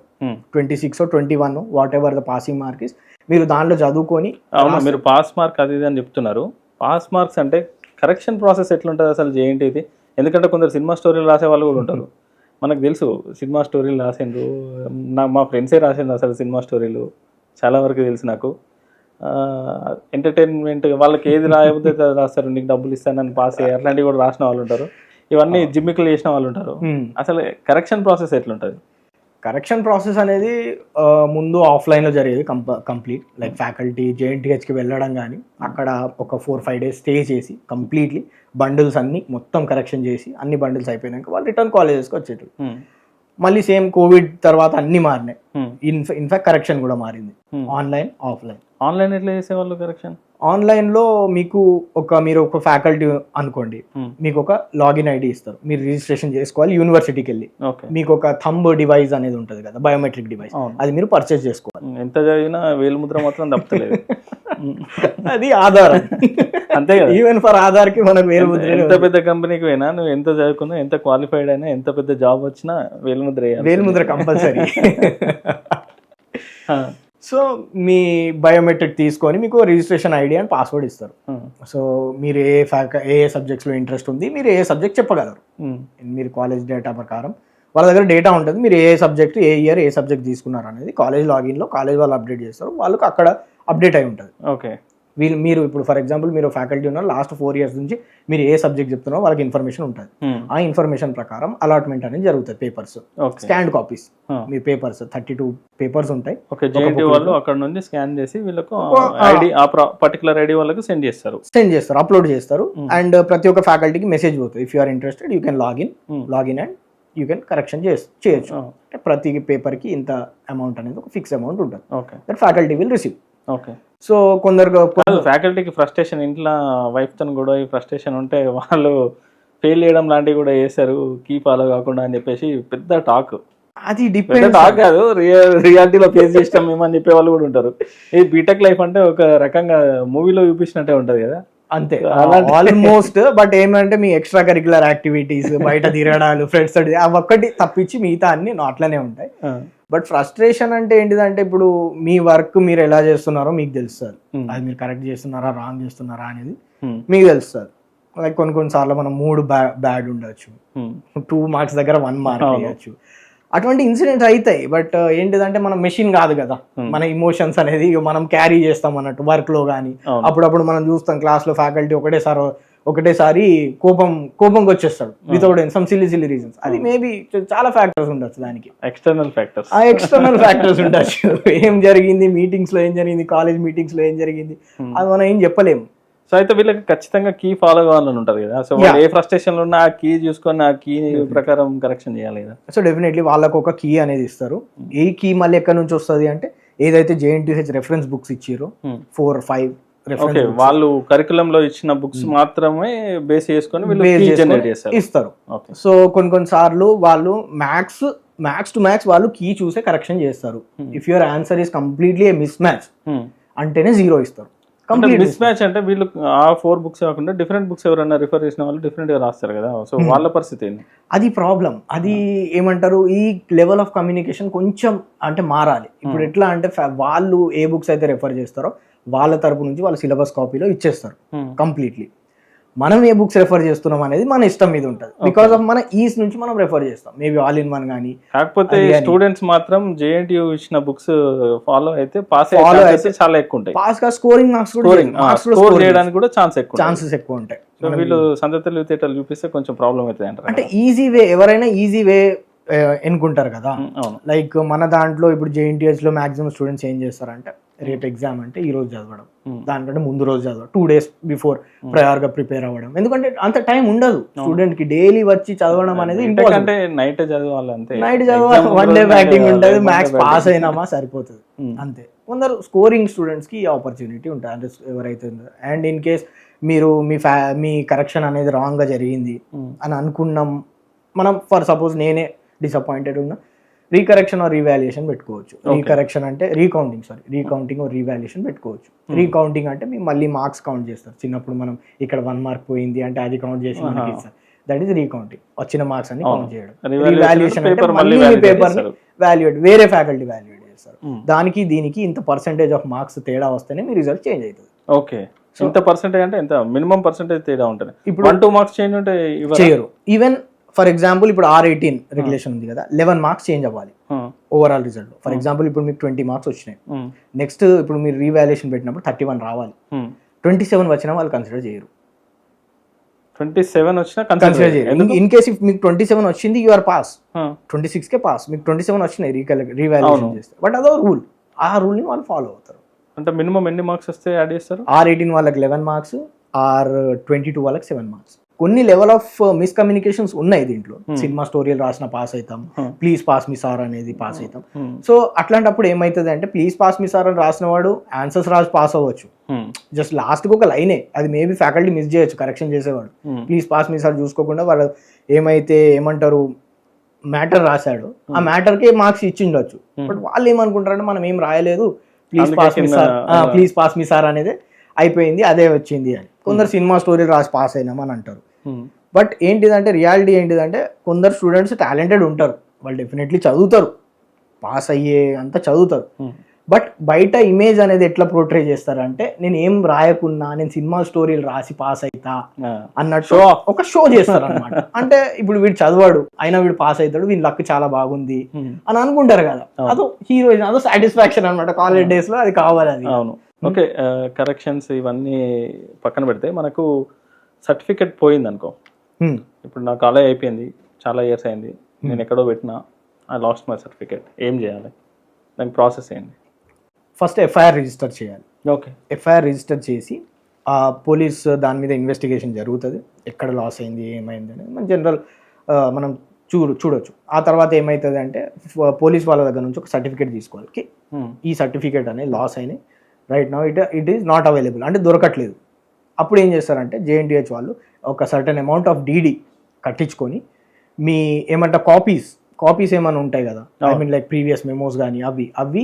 26 or 21 what ever the passing mark is మీరు దాంట్లో చదువుకొని. మీరు పాస్ మార్క్ అది అని చెప్తున్నారు. పాస్ మార్క్స్ అంటే కరెక్షన్ ప్రాసెస్ ఎట్లుంటుంది అసలు జేఎన్టీది? ఎందుకంటే కొందరు సినిమా స్టోరీలు రాసే వాళ్ళు కూడా ఉంటారు. మనకు తెలుసు సినిమా స్టోరీలు రాసిండ్రు, మా ఫ్రెండ్సే రాసిండ్రు అసలు సినిమా స్టోరీలు చాలా వరకు తెలుసు నాకు. ఎంటర్టైన్మెంట్ వాళ్ళకి ఏది రాయబోతే రాస్తారు, నీకు డబ్బులు ఇస్తానని పాస్ అయ్యి అట్లాంటివి కూడా రాసిన వాళ్ళు ఉంటారు. ఇవన్నీ జిమ్మికలు చేసిన వాళ్ళు ఉంటారు. అసలు కరెక్షన్ ప్రాసెస్ ఎట్లుంటుంది? కరెక్షన్ ప్రాసెస్ అనేది ముందు ఆఫ్లైన్లో జరిగేది కంప్లీట్. లైక్ ఫ్యాకల్టీ జేఎన్టీహెచ్కి వెళ్ళడం కానీ అక్కడ ఒక 4-5 days స్టే చేసి కంప్లీట్లీ బండిల్స్ అన్ని మొత్తం కరెక్షన్ చేసి అన్ని బండిల్స్ అయిపోయినాక వాళ్ళు రిటర్న్ కాలేజెస్కి వచ్చేటప్పుడు. మళ్ళీ సేమ్ కోవిడ్ తర్వాత అన్ని మారినాయి. ఇన్ఫాక్ట్ కరెక్షన్ కూడా మారింది, ఆన్లైన్ ఆఫ్లైన్. ఆన్లైన్ ఎట్లా చేసేవాళ్ళు కరెక్షన్? ఆన్లైన్లో మీకు మీరు ఒక ఫ్యాకల్టీ అనుకోండి, మీకు ఒక లాగిన్ ఐడి ఇస్తారు, మీరు రిజిస్ట్రేషన్ చేసుకోవాలి యూనివర్సిటీకి వెళ్ళి. మీకు ఒక థంబ్ డివైస్ అనేది ఉంటుంది కదా, బయోమెట్రిక్ డివైస్, అది మీరు పర్చేస్ చేసుకోవాలి. ఎంత చదివినా వేలుముద్ర మాత్రం తప్పలేదు. అది ఆధార్ అంతే కదా. ఈవెన్ ఫర్ ఆధార్ కి మనకు వేలుముద్ర. ఎంత పెద్ద కంపెనీకి పోయినా నువ్వు ఎంత చదువుకున్నా ఎంత క్వాలిఫైడ్ అయినా ఎంత పెద్ద జాబ్ వచ్చినా వేలుముద్ర కంపల్సరీ. సో మీ బయోమెట్రిక్ తీసుకొని మీకు రిజిస్ట్రేషన్ ఐడి అండ్ పాస్వర్డ్ ఇస్తారు. సో మీరు ఏ సబ్జెక్ట్స్లో ఇంట్రెస్ట్ ఉంది, మీరు ఏ సబ్జెక్ట్ చెప్పగలరు. మీరు కాలేజ్ డేటా ప్రకారం వాళ్ళ దగ్గర డేటా ఉంటుంది, మీరు ఏ సబ్జెక్ట్ ఏ ఇయర్ ఏ సబ్జెక్ట్ తీసుకున్నారు అనేది కాలేజ్ లాగిన్లో కాలేజ్ వాళ్ళు అప్డేట్ చేస్తారు, వాళ్ళకు అక్కడ అప్డేట్ అయి ఉంటుంది. ఓకే, మీరు ఇప్పుడు ఫర్ ఎగ్జాంపుల్ మీరు ఫ్యాకల్టీ ఉన్నారు, లాస్ట్ 4 years నుంచి మీరు ఏ సబ్జెక్ట్ చెప్తున్నారో వాళ్ళకి ఇన్ఫర్మేషన్ ఉంటుంది. ఆ ఇన్ఫర్మేషన్ ప్రకారం అలాట్మెంట్ అనేది జరుగుతుంది. పేపర్స్ స్కాన్ కాపీస్, మీ పేపర్స్ 32 పేపర్స్ ఉంటాయి. వాళ్ళు అక్కడ నుంచి స్కాన్ చేసి వీళ్ళకు ఐడి ఆ పర్టికులర్ ఐడి వాళ్ళకి సెండ్ చేస్తారు, అప్లోడ్ చేస్తారు. అండ్ ప్రతి ఒక్క ఫ్యాకల్టీకి మెసేజ్ పోతుంది, if you are interested you can login and you can correction చేయొచ్చు. అంటే ప్రతి పేపర్కి ఇంత అమౌంట్ అనేది ఒక ఫిక్స్ అమౌంట్ ఉంటుంది. That faculty will receive. Okay, so కొందరు ఫ్యాకల్టీకి ఫ్రస్ట్రేషన్, ఇంట్లో వైఫ్తో కూడా ఈ ఫ్రస్ట్రేషన్ ఉంటే వాళ్ళు ఫెయిల్ చేయడం లాంటివి కూడా చేస్తారు, కీ ఫాలో కాకుండా అని చెప్పేసి పెద్ద టాక్. అది డిపెండ్ టాక్ కాదు, రియాలిటీలో ఫేస్ చేస్తాం మేము అని చెప్పే వాళ్ళు కూడా ఉంటారు. ఈ బీటెక్ లైఫ్ అంటే ఒక రకంగా మూవీలో చూపించినట్టే ఉంటుంది కదా. అంతే ఆల్మోస్ట్. బట్ ఏమంటే మీ ఎక్స్ట్రా కరిక్యులర్ యాక్టివిటీస్, బయట తిరగడాలు, ఫ్రెండ్స్ తోటి అవి ఒక్కటి తప్పించి మిగతా అన్ని అట్లనే ఉంటాయి. బట్ ఫ్రస్ట్రేషన్ అంటే ఏంటిదంటే ఇప్పుడు మీ వర్క్ మీరు ఎలా చేస్తున్నారో మీకు తెలుస్తుంది, అది మీరు కరెక్ట్ చేస్తున్నారా రాంగ్ చేస్తున్నారా అనేది మీకు తెలుస్తుంది. లైక్ కొన్నిసార్లు మనం 3 బ్యాడ్ ఉండొచ్చు, 2 మార్క్స్ దగ్గర 1 మార్క్ వేయచ్చు, అటువంటి ఇన్సిడెంట్స్ అవుతాయి. బట్ ఏంటిదంటే మనం మెషిన్ కాదు కదా, మన ఇమోషన్స్ అనేది మనం క్యారీ చేస్తాం అన్నట్టు వర్క్ లో కానీ. అప్పుడప్పుడు మనం చూస్తాం క్లాస్ లో ఫ్యాకల్టీ ఒకటేసారి ఒకటేసారి కోపంకి వచ్చేస్తాడు వితౌట్ సమ్ సిల్లీ రీజన్స్. అది మేబీ చాలా ఫ్యాక్టర్స్ ఉండొచ్చు దానికి, ఎక్స్టర్నల్ ఫ్యాక్టర్స్. ఆ ఎక్స్టర్నల్ ఫ్యాక్టర్స్ ఉండొచ్చు. ఏం జరిగింది మీటింగ్స్ లో, ఏం జరిగింది కాలేజ్ మీటింగ్స్ లో, ఏం జరిగింది అది మనం ఏం చెప్పలేము. సో అయితే వీళ్ళకి ఖచ్చితంగా కీ ఫాలో కావాలని ఉంటుంది కదా. సో వాళ్ళు ఏ ఫ్రస్ట్రేషన్ లో ఉన్నా ఆ కీ చూసుకొని ఆ కీ ప్రకారం కరెక్షన్ చేయాలి కదా. సో డెఫినెట్లీ వాళ్ళకు ఒక కీ అనేది ఇస్తారు. ఏ కీ మళ్ళీ ఎక్కడి నుంచి వస్తుంది అంటే ఏదైతే JNTH రెఫరెన్స్ బుక్స్ ఇచ్చారో 4-5 ఓకే, వాళ్ళు కరికులం లో ఇచ్చిన బుక్స్ మాత్రమే బేస్ చేసుకొని వీళ్ళు key generate చేస్తారు. ఇస్తారు. సో కొన్ని సార్లు వాళ్ళు మ్యాథ్స్ టు మ్యాథ్స్ వాళ్ళు కీ చూసే కరెక్షన్ చేస్తారు. If your answer is completely miss match అంటేనే 0 ఇస్తారు. మిస్ మ్యాచ్ అంటే వీళ్ళు ఆ 4 బుక్స్ కాకుండా డిఫరెంట్ బుక్స్ ఎవరైనా రిఫర్ చేసిన వాళ్ళు డిఫరెంట్ గా రాస్తారు కదా. సో వాళ్ళ పరిస్థితి ఏంటి? అది ప్రాబ్లం. అది ఏమంటారు, ఈ లెవెల్ ఆఫ్ కమ్యూనికేషన్ కొంచెం అంటే మారాలి. ఇప్పుడు ఎట్లా అంటే వాళ్ళు ఏ బుక్స్ అయితే రెఫర్ చేస్తారో వాళ్ళ తరపు నుంచి వాళ్ళ సిలబస్ కాపీలో ఇచ్చేస్తారు కంప్లీట్లీ. మనం ఏ బుక్స్ రెఫర్ చేస్తున్నాం అనేది మన ఇష్టం మీద ఉంటుంది. బికాస్ ఆఫ్ మన ఈస్ నుంచి మనం రెఫర్ చేస్తాం, మేబీ ఆల్ ఇన్ వన్ కానీ. కాకపోతే స్టూడెంట్స్ మాత్రం JNTU ఇచ్చిన బుక్స్ ఫాలో అయితే పాస్ అయితే చాలా ఎక్కువ ఉంటాయి. పాస్ గా స్కోరింగ్ స్కోర్ చేయడానికి కూడా ఛాన్సెస్ ఎక్కువ ఉంటాయి. సో వీళ్ళు సంత తెలివితేటలు చూపిస్తే కొంచెం ప్రాబ్లం అవుతుంది అంటారు. అంటే ఈజీ వే, ఎవరైనా ఈజీ వే ఎన్నుకుంటారు కదా. లైక్ మన దాంట్లో ఇప్పుడు JNTH లో మాక్సిమం స్టూడెంట్స్ ఏం చేస్తారంటే రేపు ఎగ్జామ్ అంటే ఈ రోజు చదవడం, దానికంటే ముందు రోజు చదవడం, 2 days బిఫోర్ ప్రయర్ గా ప్రిపేర్ అవ్వడం. ఎందుకంటే అంత టైం ఉండదు స్టూడెంట్ కి డైలీ వచ్చి చదవడం అనేది. అంటే నైట్ చదవాలి, అంతే. నైట్ చదవాలి, 1 day బ్యాటింగ్ ఉంటుంది, మ్యాథ్స్ పాస్ అయినామా సరిపోతుంది అంతే. కొందరు స్కోరింగ్ స్టూడెంట్స్ కి ఆపర్చునిటీ ఉంటుంది అంటే ఎవరైతే ఉందో. అండ్ ఇన్ కేస్ మీరు మీ కరెక్షన్ అనేది రాంగ్ గా జరిగింది అని అనుకున్నాం మనం, ఫర్ సపోజ్ నేనే డిసప్పాయింటెడ్ ఉన్నా, రీకరెక్షన్ ఆర్ రీవాల్యుయేషన్ పెట్టుకోవచ్చు. రీకరెక్షన్ అంటే రీకౌంటింగ్ ఆర్ రీవాల్యుయేషన్ పెట్టుకోవచ్చు. రీకౌంటింగ్ అంటే మీ మళ్ళీ మార్క్స్ కౌంట్ చేస్తారు. చిన్నప్పుడు మనం ఇక్కడ 1 mark పోయింది అంటే అది కౌంట్ చేసి మనకి ఇస్తారు. దట్ ఈస్ రీకౌంటింగ్, వచ్చిన మార్క్స్ అన్ని కౌంట్ చేయడం. రీవాల్యుయేషన్ అంటే మళ్ళీ మీ పేపర్ ని వాల్యుయేట్, వేరే ఫ్యాకల్టీ వాల్యుయేట్ చేస్తారు. దానికి దీనికి ఇంత పర్సెంటేజ్ ఆఫ్ మార్క్స్ తేడా వస్తేనే మీ రిజల్ట్ చేంజ్ అవుతుంది. ఓకే, ఇంత పర్సెంటేజ్ అంటే ఎంత మినిమం పర్సెంటేజ్ తేడా ఉంటుంది. ఇప్పుడు 1-2 marks చేంజ్ ఉంటే చేయరు. ఈవెన్ ఫర్ ఎగ్జాంపుల్ ఇప్పుడు R18 రెగ్యులేషన్ ఉంది కదా, 11 marks చేంజ్ అవ్వాలి ఓవరాల్ రిజల్ట్. ఫర్ ఎగ్జాంపుల్ ఇప్పుడు మీకు 20 marks వచ్చినాయి, నెక్స్ట్ ఇప్పుడు మీరు రీవాల్యుయేషన్ పెట్టినప్పుడు 31 రావాలి. 27 వచ్చినా వాళ్ళు కన్సిడర్ చేయరు. 27 వచ్చినా కన్సిడర్ చేయరు. ఇన్ కేస్ ఇఫ్ మీకు 27 వచ్చింది యు ఆర్ పాస్, 26 కే పాస్, మీకు 27 వచ్చినాయి రీవాల్యుయేషన్ చేస్తే. బట్ అదో రూల్, ఆ రూల్ ని వాళ్ళు ఫాలో అవుతారు. అంటే మినిమం ఎన్ని మార్క్స్ వస్తే యాడ్ చేస్తారు? R18 వాళ్ళకి 11 marks, R22 వాళ్ళకి 7 marks. కొన్ని లెవెల్ ఆఫ్ మిస్కమ్యూనికేషన్స్ ఉన్నాయి దీంట్లో. సినిమా స్టోరీలు రాసిన పాస్ అవుతాం, ప్లీజ్ పాస్ మీ సార్ అనేది పాస్ అవుతాం. సో అట్లాంటప్పుడు ఏమవుతుంది అంటే ప్లీజ్ పాస్ మీ సార్ అని రాసిన వాడు ఆన్సర్స్ రాసి పాస్ అవ్వచ్చు, జస్ట్ లాస్ట్కి ఒక లైనే, అది మేబీ ఫ్యాకల్టీ మిస్ చేయొచ్చు కరెక్షన్ చేసేవాడు. ప్లీజ్ పాస్ మీ సార్ చూసుకోకుండా వాడు ఏమంటారు మ్యాటర్ రాశాడు, ఆ మ్యాటర్కే మార్క్స్ ఇచ్చిండొచ్చు. బట్ వాళ్ళు ఏమనుకుంటారంటే మనం ఏం రాయలేదు, ప్లీజ్ పాస్ మీ సార్ అనేది అయిపోయింది, అదే వచ్చింది అని. కొందరు సినిమా స్టోరీలు రాసి పాస్ అయినామని అంటారు. బట్ ఏంటిదంటే రియాలిటీ ఏంటిదంటే కొందరు స్టూడెంట్స్ టాలెంటెడ్ ఉంటారు, వాళ్ళు డెఫినెట్లీ చదువుతారు, పాస్ అయ్యే అంతా చదువుతారు. బట్ బయట ఇమేజ్ అనేది ఎట్లా పోర్ట్రే చేస్తారంటే నేను ఏం రాయకున్నా నేను సినిమా స్టోరీలు రాసి పాస్ అవుతా అన్నట్టు ఒక షో చేస్తారు అనమాట. అంటే ఇప్పుడు వీడు చదవాడు అయినా వీడు పాస్ అవుతాడు, వీడి లక్ చాలా బాగుంది అని అనుకుంటారు కదా. అదో హీరోయిజం, అదో సాటిస్ఫాక్షన్ అనమాట కాలేజ్ డేస్ లో, అది కావాలి అది. అవును. ఓకే, కరెక్షన్స్ ఇవన్నీ పక్కన పెడితే మనకు సర్టిఫికెట్ పోయింది అనుకో, ఇప్పుడు నా కాలేజ్ అయిపోయింది, చాలా ఇయర్స్ అయింది, నేను ఎక్కడో పెట్టినా, ఐ లాస్ట్ మై సర్టిఫికెట్, ఏం చేయాలి, దాని ప్రాసెస్ ఏంటి? ఫస్ట్ FIR రిజిస్టర్ చేయాలి. ఓకే, FIR రిజిస్టర్ చేసి పోలీస్ దాని మీద ఇన్వెస్టిగేషన్ జరుగుతుంది, ఎక్కడ లాస్ అయింది ఏమైంది అనేది మన జనరల్ మనం చూడొచ్చు. ఆ తర్వాత ఏమవుతుంది అంటే పోలీస్ వాళ్ళ దగ్గర నుంచి ఒక సర్టిఫికేట్ తీసుకోవాలి, ఈ సర్టిఫికేట్ అనేది లాస్ అయినాయి, right now it is not available అంటే దొరకట్లేదు. అప్పుడు ఏం చేస్తారంటే JNTH వాళ్ళు ఒక సర్టెన్ అమౌంట్ ఆఫ్ DD కట్టించుకొని మీ ఏమంటారు కాపీస్ ఏమైనా ఉంటాయి కదా, I mean like previous memos కానీ అవి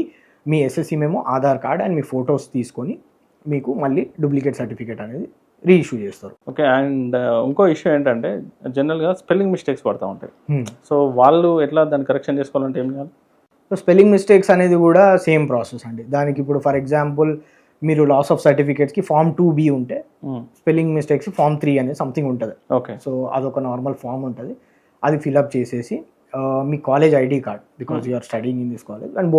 మీ SSC memo, Aadhaar card and me photos తీసుకొని మీకు మళ్ళీ డూప్లికేట్ సర్టిఫికేట్ అనేది రీఇష్యూ చేస్తారు. ఓకే, అండ్ ఇంకో ఇష్యూ ఏంటంటే జనరల్గా స్పెల్లింగ్ మిస్టేక్స్ పడుతూ ఉంటాయి. సో వాళ్ళు ఎట్లా దాన్ని కరెక్షన్ చేసుకోవాలంటే ఏం చేయాలి? సో స్పెల్లింగ్ మిస్టేక్స్ అనేది కూడా సేమ్ ప్రాసెస్ అండి. దానికి ఇప్పుడు ఫర్ ఎగ్జాంపుల్ మీరు లాస్ ఆఫ్ సర్టిఫికేట్స్కి Form 2B ఉంటే స్పెల్లింగ్ మిస్టేక్స్ Form 3 అనేది సంథింగ్ ఉంటుంది. ఓకే, సో అదొక నార్మల్ ఫామ్ ఉంటుంది, అది ఫిల్అప్ చేసేసి మీ college ID card, because you're studying in this college, and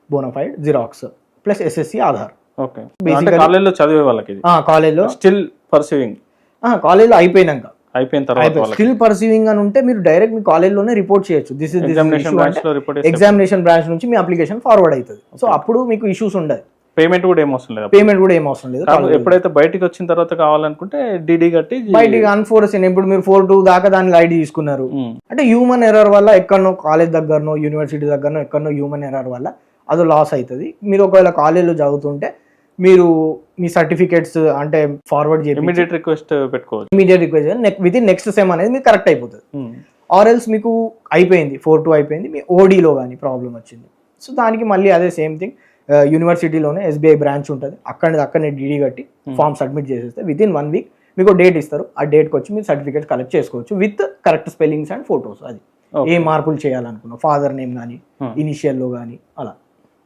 bonafide xerox plus SSC Aadhaar okay, అంటే కాలేజీలో చదివే వాళ్ళకి ఇది కాలేజ్లో స్టిల్ పర్సూయింగ్, కాలేజ్లో అయిపోయినాక అయిపోయిన తర్వాత స్టిల్ పర్సీవింగ్ అని ఉంటే మీరు డైరెక్ట్ మీ కాలేజ్లోనే రిపోర్ట్ చేయొచ్చు. దిస్ ఇస్ ఎగ్జామినేషన్ బ్రాంచ్ లో రిపోర్ట్ ఎగ్జామినేషన్ బ్రాంచ్ నుంచి మీ అప్లికేషన్ ఫార్వర్డ్ అవుతుంది. సో అప్పుడు మీకు ఇష్యూస్ ఉండదు, పేమెంట్ కూడా ఏం అవసరం లేదు, పేమెంట్ కూడా ఏం అవసరం లేదు. ఎప్పుడైతే బయటికి వచ్చిన తర్వాత కావాలనుకుంటే డీడీ కట్టి బయటికి అన్ఫోర్సీన్ ఇప్పుడు మీరు 4-2 దాకా దాని ఐడి తీసుకున్నారు అంటే హ్యూమన్ ఎర్రర్ వల్ల ఎక్కడనో కాలేజ్ దగ్గరనో యూనివర్సిటీ దగ్గరనో ఎక్కడనో హ్యూమన్ ఎర్రర్ వల్ల అది లాస్ అవుతుంది. మీరు ఒకవేళ కాలేజ్లో చదువుతుంటే మీరు మీ సర్టిఫికేట్స్ అంటే ఫార్వర్డ్ చేసి ఇమీడియట్ రిక్వెస్ట్ పెట్టుకోవచ్చు, immediate request with in next sem అనేది మీకు కరెక్ట్ అయిపోతుంది. ఆర్ ఎల్స్ మీకు అయిపోయింది 4-2 అయిపోయింది, మీ ఓడీలో కానీ ప్రాబ్లం వచ్చింది, సో దానికి మళ్ళీ అదే సేమ్ థింగ్ యూనివర్సిటీలోనే ఎస్బీఐ బ్రాంచ్ ఉంటుంది, అక్కడనే డీడీ కట్టి ఫామ్ సబ్మిట్ చేసేస్తే విత్ ఇన్ 1 వీక్ మీకు డేట్ ఇస్తారు. ఆ డేట్కి వచ్చి మీరు సర్టిఫికేట్ కలెక్ట్ చేసుకోవచ్చు with correct spellings and photos. అది ఏ మార్పులు చేయాలనుకున్నాం, ఫాదర్ నేమ్ కానీ ఇనిషియల్లో కానీ అలా.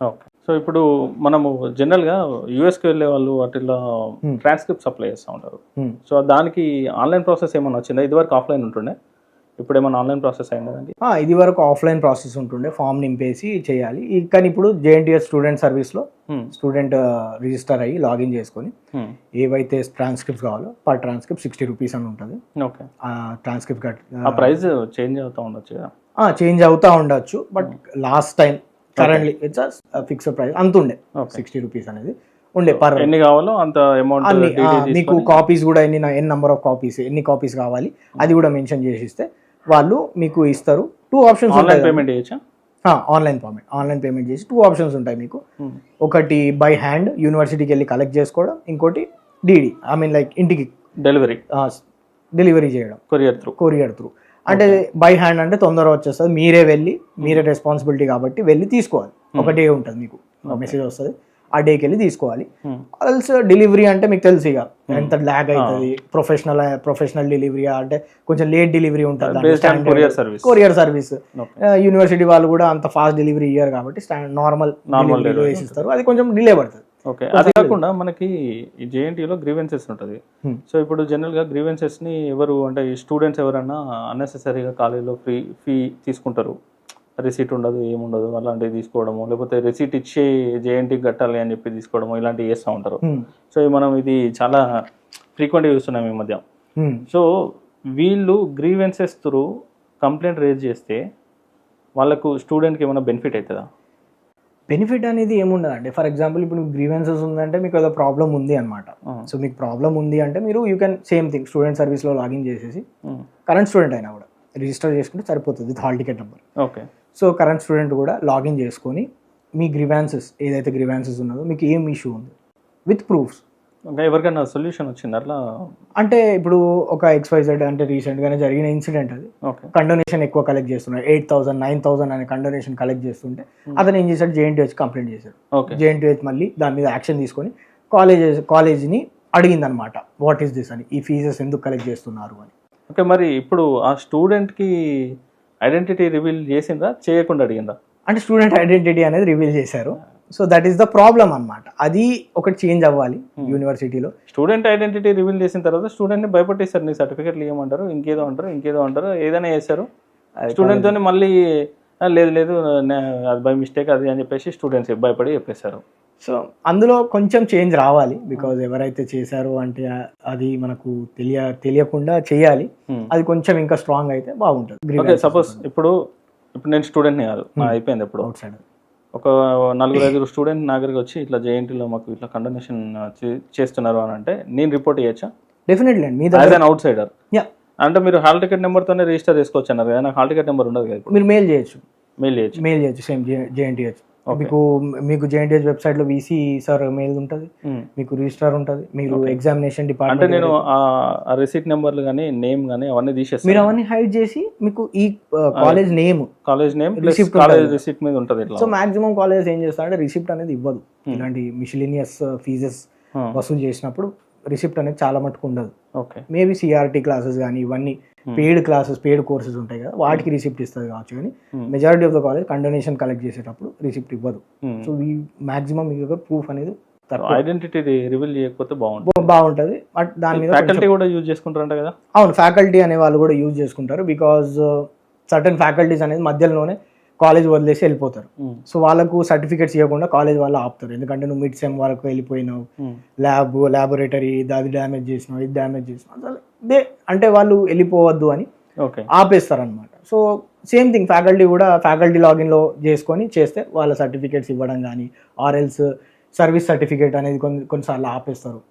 ఓకే, సో ఇప్పుడు మనము జనరల్గా యూఎస్కి వెళ్ళే వాళ్ళు వాటిలో ట్రాన్స్క్రిప్ట్స్ అప్లై చేస్తూ ఉంటారు. సో దానికి ఆన్లైన్ ప్రాసెస్ ఏమైనా వచ్చిందా? ఇదివరకు ఆఫ్లైన్ ఉంటుండే, ఇప్పుడు ఏమైనా ఆన్లైన్ ప్రాసెస్ అయిందండి? ఇది వరకు ఆఫ్లైన్ ప్రాసెస్ ఉంటుండే, ఫామ్ నింపేసి చేయాలి. కానీ ఇప్పుడు జేఎన్టీఎస్ స్టూడెంట్ సర్వీస్లో స్టూడెంట్ రిజిస్టర్ అయ్యి లాగిన్ చేసుకొని ఏవైతే ట్రాన్స్క్రిప్ట్స్ కావాలో పర్ ట్రాన్స్క్రిప్ట్ 60 రూపీస్ అని ఉంటుంది. ఓకే, ఆ ట్రాన్స్క్రిప్ట్ ప్రైస్ చేంజ్ అవుతూ ఉండొచ్చు కదా? చేంజ్ అవుతూ ఉండొచ్చు, but last time currently it's fixed price అంత ఉండే 60 రూపీస్ అనేది ఉండే పర్ ఎన్ని కావాలో అంత అమౌంట్. మీకు కాపీస్ కూడా ఎన్ని నెంబర్ ఆఫ్ కాపీస్ ఎన్ని కాపీస్ కావాలి అది కూడా మెన్షన్ చేసి ఇస్తే వాళ్ళు మీకు ఇస్తారు. 2 ఆప్షన్స్ ఆన్లైన్ పేమెంట్ చేయొచ్చా? ఆన్లైన్ పేమెంట్ చేసి 2 ఆప్షన్స్ ఉంటాయి మీకు. ఒకటి బై హ్యాండ్ యూనివర్సిటీకి వెళ్ళి కలెక్ట్ చేసుకోవడం, ఇంకోటి డీడీ ఐ మీన్ లైక్ ఇంటికి డెలివరీ చేయడం కొరియర్ త్రూ. అంటే బై హ్యాండ్ అంటే తొందరగా వచ్చేస్తుంది, మీరే రెస్పాన్సిబిలిటీ కాబట్టి వెళ్ళి తీసుకోవాలి. ఒక డే ఉంటుంది మీకు మెసేజ్ వస్తుంది, ఆ డేకి వెళ్ళి తీసుకోవాలి. ఆల్స్ డెలివరీ అంటే మీకు తెలుసు ఇక ఎంత ల్యాగ్ అవుతుంది, ప్రొఫెషనల్ డెలివరీ అంటే కొంచెం లేట్ డెలివరీ ఉంటుంది, కొరియర్ సర్వీస్. యూనివర్సిటీ వాళ్ళు కూడా అంత ఫాస్ట్ డెలివరీ ఇయ్యారు కాబట్టి నార్మల్ వేసిస్తారు, అది కొంచెం డిలే పడుతుంది. ఓకే, అది కాకుండా మనకి జేఎన్టీయూలో గ్రీవెన్సెస్ ఉంటుంది. సో ఇప్పుడు జనరల్గా గ్రీవెన్సెస్ని ఎవరు అంటే స్టూడెంట్స్ ఎవరైనా అన్నెసెసరీగా కాలేజీలో ఫీ తీసుకుంటారు, రిసీట్ ఉండదు ఏముండదు అలాంటివి తీసుకోవడము, లేకపోతే రిసీట్ ఇచ్చి జేఎన్టీకి కట్టాలి అని చెప్పి తీసుకోవడము ఇలాంటివి చేస్తూ ఉంటారు. సో మనం ఇది చాలా ఫ్రీక్వెంట్గా చూస్తున్నాం ఈ మధ్య. సో వీళ్ళు గ్రీవెన్సెస్ త్రూ కంప్లైంట్ రేజ్ చేస్తే వాళ్ళకు స్టూడెంట్కి ఏమైనా బెనిఫిట్ అవుతుందా? బెనిఫిట్ అనేది ఏముండదండి. ఫర్ ఎగ్జాంపుల్ ఇప్పుడు గ్రీవెన్సెస్ ఉందంటే మీకు ఏదో ప్రాబ్లం ఉంది అనమాట. సో మీకు ప్రాబ్లం ఉంది అంటే మీరు you can same thing student సర్వీస్లో లాగిన్ చేసేసి కరెంట్ స్టూడెంట్ అయినా కూడా రిజిస్టర్ చేసుకుంటే సరిపోతుంది with hall ticket number. Okay, so current student కూడా లాగిన్ చేసుకొని మీ గ్రీవాన్సెస్ ఏదైతే గ్రీవాన్సెస్ ఉన్నదో మీకు ఏం ఇష్యూ ఉంది విత్ ప్రూఫ్స్. ఎవరికైనా సొల్యూషన్ వచ్చింది అట్లా? అంటే ఇప్పుడు ఒక XYZ అంటే రీసెంట్గానే జరిగిన ఇన్సిడెంట్ అది. కండోనేషన్ ఎక్కువ కలెక్ట్ చేస్తున్నారు, 8,000 9,000 అనే కండోనేషన్ కలెక్ట్ చేస్తుంటే అతను ఏం చేశాడు, JNTH కంప్లైంట్ చేశాడు. JNTH మళ్ళీ దాని మీద యాక్షన్ తీసుకొని కాలేజ్ని అడిగిందనమాట, వాట్ ఈస్ దిస్ అని, ఈ ఫీజెస్ ఎందుకు కలెక్ట్ చేస్తున్నారు అని. ఓకే, మరి ఇప్పుడు ఆ స్టూడెంట్కి ఐడెంటిటీ రివీల్ చేసిందా చేయకుండా అడిగిందా? అంటే స్టూడెంట్ ఐడెంటిటీ అనేది రివీల్ చేశారు. So that is the problem అనమాట. అది ఒకటి చేంజ్ అవ్వాలి యూనివర్సిటీలో. స్టూడెంట్ ఐడెంటిటీ రివీల్ చేసిన తర్వాత స్టూడెంట్ని భయపట్టేస్తారు, నీ సర్టిఫికేట్లు ఇవ్వమంటారు, ఇంకేదో అంటారు ఏదైనా చేస్తారు. స్టూడెంట్తో మళ్ళీ లేదు అది బై మిస్టేక్ అది అని చెప్పేసి స్టూడెంట్స్ భయపడి చెప్పేశారు. సో అందులో కొంచెం చేంజ్ రావాలి, బికాజ్ ఎవరైతే చేశారో అంటే అది మనకు తెలియకుండా చేయాలి. అది కొంచెం ఇంకా స్ట్రాంగ్ అయితే బాగుంటుంది. ఓకే, సపోజ్ ఇప్పుడు నేను స్టూడెంట్ని కాదు, అయిపోయింది ఎప్పుడు అవుట్ సైడ్ ఒక 4-5 స్టూడెంట్ నా దగ్గరికి వచ్చి ఇట్లా జేఎన్టీలో మాకు ఇట్లా కండోనేషన్ చేస్తున్నారు అని అంటే నేను రిపోర్ట్ చేయొచ్చా? డెఫినెట్లీ అండి, యాజ్ అన్ అవుట్ సైడర్. అంటే మీరు హాల్ టికెట్ నెంబర్తోనే రిజిస్టర్ చేసుకోవచ్చు అన్నారు కదా, నాకు హాల్ టికెట్ నెంబర్ ఉండదు కదా. మీరు మెయిల్ చేయొచ్చు సేమ్ JNTH. మీకు JNTH వెబ్సైట్ లో VC సార్ మెయిల్ ఉంటుంది, మీకు రిజిస్టర్ ఉంటుంది, మీరు ఎగ్జామినేషన్ డిపార్ట్మెంట్. అంటే నేను ఆ రిసీట్ నెంబర్లు కానీ నేమ్ కానీ అవన్నీ తీసేస్తాను, మీరు అవన్నీ హైడ్ చేసి మీకు ఈ కాలేజ్ నేమ్ రిసీట్ మీద ఉంటుంది. సో మాక్సిమం కాలేజెస్ ఏం చేస్తారంటే రిసిప్ట్ అనేది ఇవ్వదు. ఇలాంటి మిస్లినియస్ ఫీజెస్ వసూలు చేసినప్పుడు రిసిప్ట్ అనేది చాలా మటుకు ఉండదు. మేబీ CRT క్లాసెస్ కానీ ఇవన్నీ పెయిడ్ కోర్సెస్ ఉంటాయి కదా, వాటికి రిసిప్ట్ ఇస్తుంది కావచ్చు. కానీ majority of the college condonation collect చేసేటప్పుడు రిసిప్ట్ ఇవ్వదు. సో ఈ మాక్సిమం మీ దగ్గర ప్రూఫ్ అనేది ఐడెంటిటీ రివీల్ చేయకపోతే బాగుంటుంది. బట్ దాని మీద ఫ్యాకల్టీ కూడా యూజ్ చేసుకుంటారంట కదా? అవును, ఫ్యాకల్టీ అనే వాళ్ళు కూడా యూజ్ చేసుకుంటారు. బికాజ్ సర్టన్ ఫ్యాకల్టీస్ అనేది మధ్యలోనే కాలేజ్ వదిలేసి వెళ్ళిపోతారు. సో వాళ్ళకు సర్టిఫికేట్స్ ఇవ్వకుండా కాలేజ్ వాళ్ళు ఆపుతారు, ఎందుకంటే నువ్వు మిడ్ సెమ్ వరకు వెళ్ళిపోయినావు, ల్యాబొరేటరీ అది డ్యామేజ్ చేసినావు, ఇది డ్యామేజ్ చేసినావు, అసలు అంటే వాళ్ళు వెళ్ళిపోవద్దు అని ఆపేస్తారు అనమాట. సో సేమ్ థింగ్ ఫ్యాకల్టీ కూడా ఫ్యాకల్టీ లాగిన్లో చేసుకొని చేస్తే వాళ్ళ సర్టిఫికేట్స్ ఇవ్వడం కానీ ఆర్ఎల్స్ సర్వీస్ సర్టిఫికేట్ అనేది కొన్నిసార్లు ఆపేస్తారు,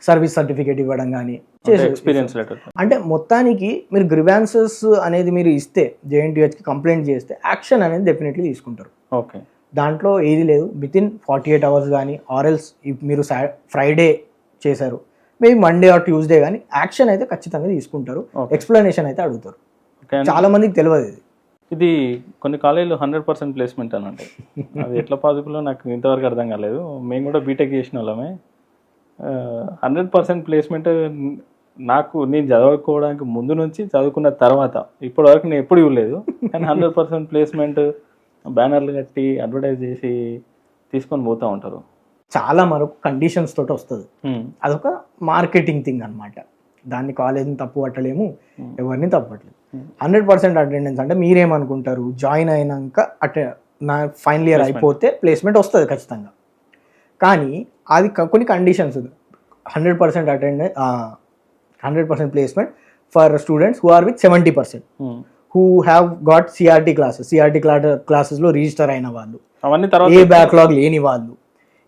సర్వీస్ సర్టిఫికేట్ ఇవ్వడం కానీ ఎక్స్పీరియన్స్ లెటర్. అంటే మొత్తానికి మీరు గ్రివాన్సెస్ అనేది మీరు ఇస్తే జేఎన్టీహెచ్కి కంప్లైంట్ చేస్తే యాక్షన్ అనేది డెఫినెట్లీ తీసుకుంటారు. ఓకే, దాంట్లో ఏది లేదు, వితిన్ 48 hours కానీ ఆర్ఎల్స్ మీరు ఫ్రైడే చేశారు మేబీ మండే ఆర్ ట్యూస్డే కానీ యాక్షన్ అయితే ఖచ్చితంగా తీసుకుంటారు, ఎక్స్ప్లెనేషన్ అయితే అడుగుతారు. చాలా మందికి తెలియదు ఇది కొన్ని కాలేజీలో 100% ప్లేస్మెంట్ అని అంటే అది ఎట్లా పాసిబుల్ నాకు ఇంతవరకు అర్థం కాలేదు. మేము కూడా బీటెక్ చేసిన వాళ్ళమే. 100% ప్లేస్మెంట్ నాకు నేను చదువుకోవడానికి ముందు నుంచి చదువుకున్న తర్వాత ఇప్పటి వరకు నేను ఎప్పుడు ఇవ్వలేదు. కానీ 100% ప్లేస్మెంట్ బ్యానర్లు కట్టి అడ్వర్టైజ్ చేసి తీసుకొని పోతూ ఉంటారు. చాలా మరొక కండిషన్స్ తోటి వస్తుంది, అదొక మార్కెటింగ్ థింగ్ అనమాట. దాన్ని కాలేజ్ని తప్పు పట్టలేము, ఎవరిని తప్పు పట్టలేము. 100% అటెండెన్స్ అంటే మీరేమనుకుంటారు, జాయిన్ అయినాక నా ఫైనల్ ఇయర్ అయిపోతే ప్లేస్మెంట్ వస్తుంది ఖచ్చితంగా. కానీ అది కొన్ని conditions, 100% attendance 100% placement for students who are with 70%, who have got CRT క్లాసెస్లో రిజిస్టర్ అయిన వాళ్ళు, ఏ బ్యాక్లాగ్ లేని వాళ్ళు,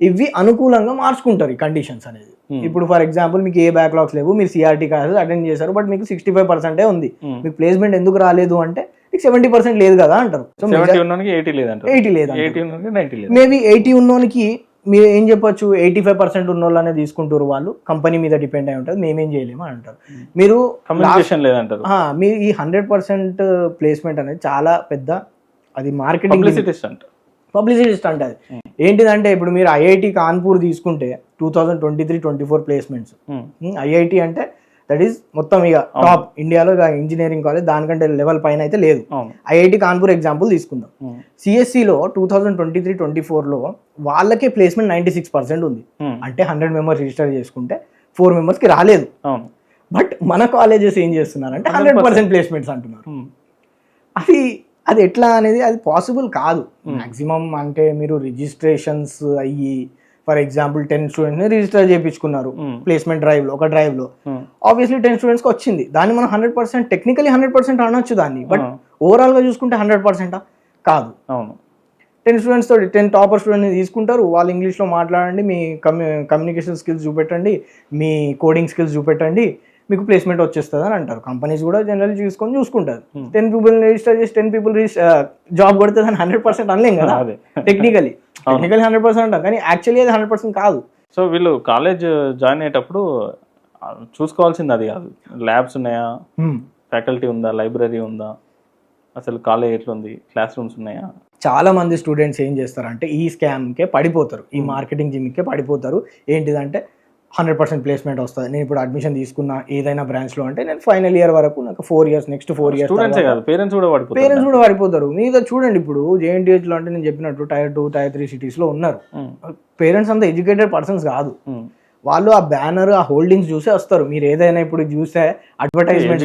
ఇవి అనుకూలంగా మార్చుకుంటారు ఈ కండిషన్స్ అనేది. ఇప్పుడు ఫర్ ఎగ్జాంపుల్ మీకు ఏ బ్యాక్లాగ్స్ లేవు, మీరు సిఆర్టీ క్లాసెస్ అటెండ్ చేశారు, బట్ మీకు 65% ఉంది, మీకు ప్లేస్మెంట్ ఎందుకు రాలేదు అంటే మీకు 70% లేదు కదా అంటారు. సో 80 లేదా, మేబీ 80 ఉన్నోనికి మీరు ఏం చెప్పొచ్చు, 85% ఉన్న వాళ్ళనే తీసుకుంటారు, వాళ్ళు కంపెనీ మీద డిపెండ్ అయి ఉంటుంది, మేమేం చేయలేము అని అంటారు. మీరు మీరు ఈ 100% ప్లేస్మెంట్ అనేది చాలా పెద్ద అది మార్కెటింగ్ పబ్లిసిటీ స్టంట్. అది ఏంటిదంటే ఇప్పుడు మీరు ఐఐటి కాన్పూర్ తీసుకుంటే 2023-24 ప్లేస్మెంట్స్. ఐఐటి అంటే దట్ ఈస్ మొత్తం ఇక టాప్ ఇండియాలో ఇంజనీరింగ్ కాలేజ్, దానికంటే లెవెల్ పైన అయితే లేదు. ఐఐటి కాన్పూర్ ఎగ్జాంపుల్ తీసుకుందాం. సిఎస్సిలో 2023-24లో వాళ్ళకే ప్లేస్మెంట్ 96% ఉంది. అంటే 100 మెంబర్స్ రిజిస్టర్ చేసుకుంటే 4 మెంబర్స్కి రాలేదు. బట్ మన కాలేజెస్ ఏం చేస్తున్నారంటే 100% ప్లేస్మెంట్స్ అంటున్నారు. అది ఎట్లా అనేది అది పాసిబుల్ కాదు. మ్యాక్సిమం అంటే మీరు రిజిస్ట్రేషన్స్ అయ్యి ఫర్ ఎగ్జాంపుల్ 10 స్టూడెంట్స్ని రిజిస్టర్ చేయించుకున్నారు ప్లేస్మెంట్ డ్రైవ్లో, ఒక డ్రైవ్లో ఆబ్వియస్లీ 10 స్టూడెంట్స్కి వచ్చింది. దాన్ని మనం 100% టెక్నికలీ 100% అనొచ్చు దాన్ని, బట్ ఓవరాల్గా చూసుకుంటే 100% కాదు. 10 స్టూడెంట్స్ తోటి 10 టాపర్ స్టూడెంట్ని తీసుకుంటారు, వాళ్ళు ఇంగ్లీష్లో మాట్లాడండి, మీ కమ్యూనికేషన్ స్కిల్స్ చూపెట్టండి, మీ కోడింగ్ స్కిల్స్ చూపెట్టండి, మీకు ప్లేస్మెంట్ వచ్చేస్తుంది అని అంటారు. కంపెనీస్ కూడా జనరల్ చూసుకుంటారు. 10 people రిజిస్టర్ చేసి 10 people జాబ్ కొడుతుంది అని 100% అనలేం కదా. టెక్నికలీ 100% అంటాం, కానీ యాక్చువల్లీ అది 100% కాదు. సో వీళ్ళు కాలేజ్ జాయిన్ అయ్యేటప్పుడు చూసుకోవాల్సింది అది కాదు, ల్యాబ్స్ ఉన్నాయా, ఫ్యాకల్టీ ఉందా, లైబ్రరీ ఉందా, అసలు కాలేజ్ ఎట్లుంది, క్లాస్ రూమ్స్ ఉన్నాయా. చాలా మంది స్టూడెంట్స్ ఏం చేస్తారంటే ఈ స్కామ్కే పడిపోతారు, ఈ మార్కెటింగ్ జిమ్కే పడిపోతారు. ఏంటిదంటే 100% ప్లేస్మెంట్ వస్తుంది, నేను ఇప్పుడు అడ్మిషన్ తీసుకున్నా ఏదైనా బ్రాంచ్లో అంటే నేను ఫైనల్ ఇయర్ వరకు నాకు 4 years, నెక్స్ట్ 4 years పేరెంట్స్ కూడా పడిపోతారు. మీద చూడండి ఇప్పుడు జేఎన్టీహెచ్లో అంటే నేను చెప్పినట్టు Tier 2, Tier 3 సిటీస్లో ఉన్నారు. పేరెంట్స్ అంతా ఎడ్యుకేటెడ్ పర్సన్స్ కాదు, వాళ్ళు ఆ బ్యానర్ ఆ హోల్డింగ్స్ చూసే వస్తారు. మీరు ఏదైనా ఇప్పుడు చూస్తే అడ్వర్టైజ్మెంట్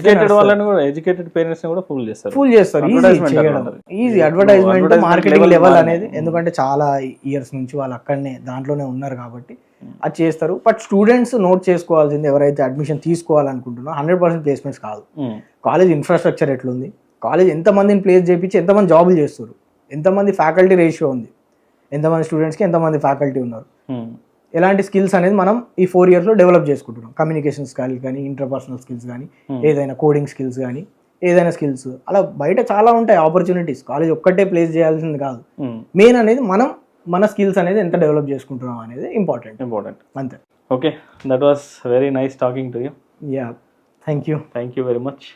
ఎడ్యుకేటెడ్ పేరెంట్స్ కూడా ఫుల్ చేస్తారు. ఈజీ అడ్వర్టైజ్మెంట్ మార్కెటింగ్ లెవెల్ అనేది, ఎందుకంటే చాలా ఇయర్స్ నుంచి వాళ్ళు అక్కడనే దాంట్లోనే ఉన్నారు కాబట్టి అది చేస్తారు. బట్ స్టూడెంట్స్ నోట్ చేసుకోవాల్సింది, ఎవరైతే అడ్మిషన్ తీసుకోవాలనుకుంటున్నారో 100% ప్లేస్మెంట్స్ కాదు. కాలేజ్ ఇన్ఫ్రాస్ట్రక్చర్ ఎట్లుంది, కాలేజ్ ఎంతమందిని ప్లేస్ చేయించి ఎంతమంది జాబులు చేస్తారు, ఎంతమంది ఫ్యాకల్టీ రేషియో ఉంది, ఎంతమంది స్టూడెంట్స్కి ఎంతమంది ఫ్యాకల్టీ ఉన్నారు, ఎలాంటి స్కిల్స్ అనేది మనం ఈ 4 yearsలో డెవలప్ చేసుకుంటున్నాం. కమ్యూనికేషన్ స్కిల్స్ కానీ, ఇంటర్పర్సనల్ స్కిల్స్ కానీ, ఏదైనా కోడింగ్ స్కిల్స్ కానీ, ఏదైనా స్కిల్స్ అలా బయట చాలా ఉంటాయి ఆపర్చునిటీస్. కాలేజ్ ఒక్కటే ప్లేస్ చేయాల్సింది కాదు, మెయిన్ అనేది మనం మన స్కిల్స్ అనేది ఎంత డెవలప్ చేసుకుంటున్నాం అనేది ఇంపార్టెంట్ అంతే. Okay, that was very nice talking to you. Yeah, thank you very much.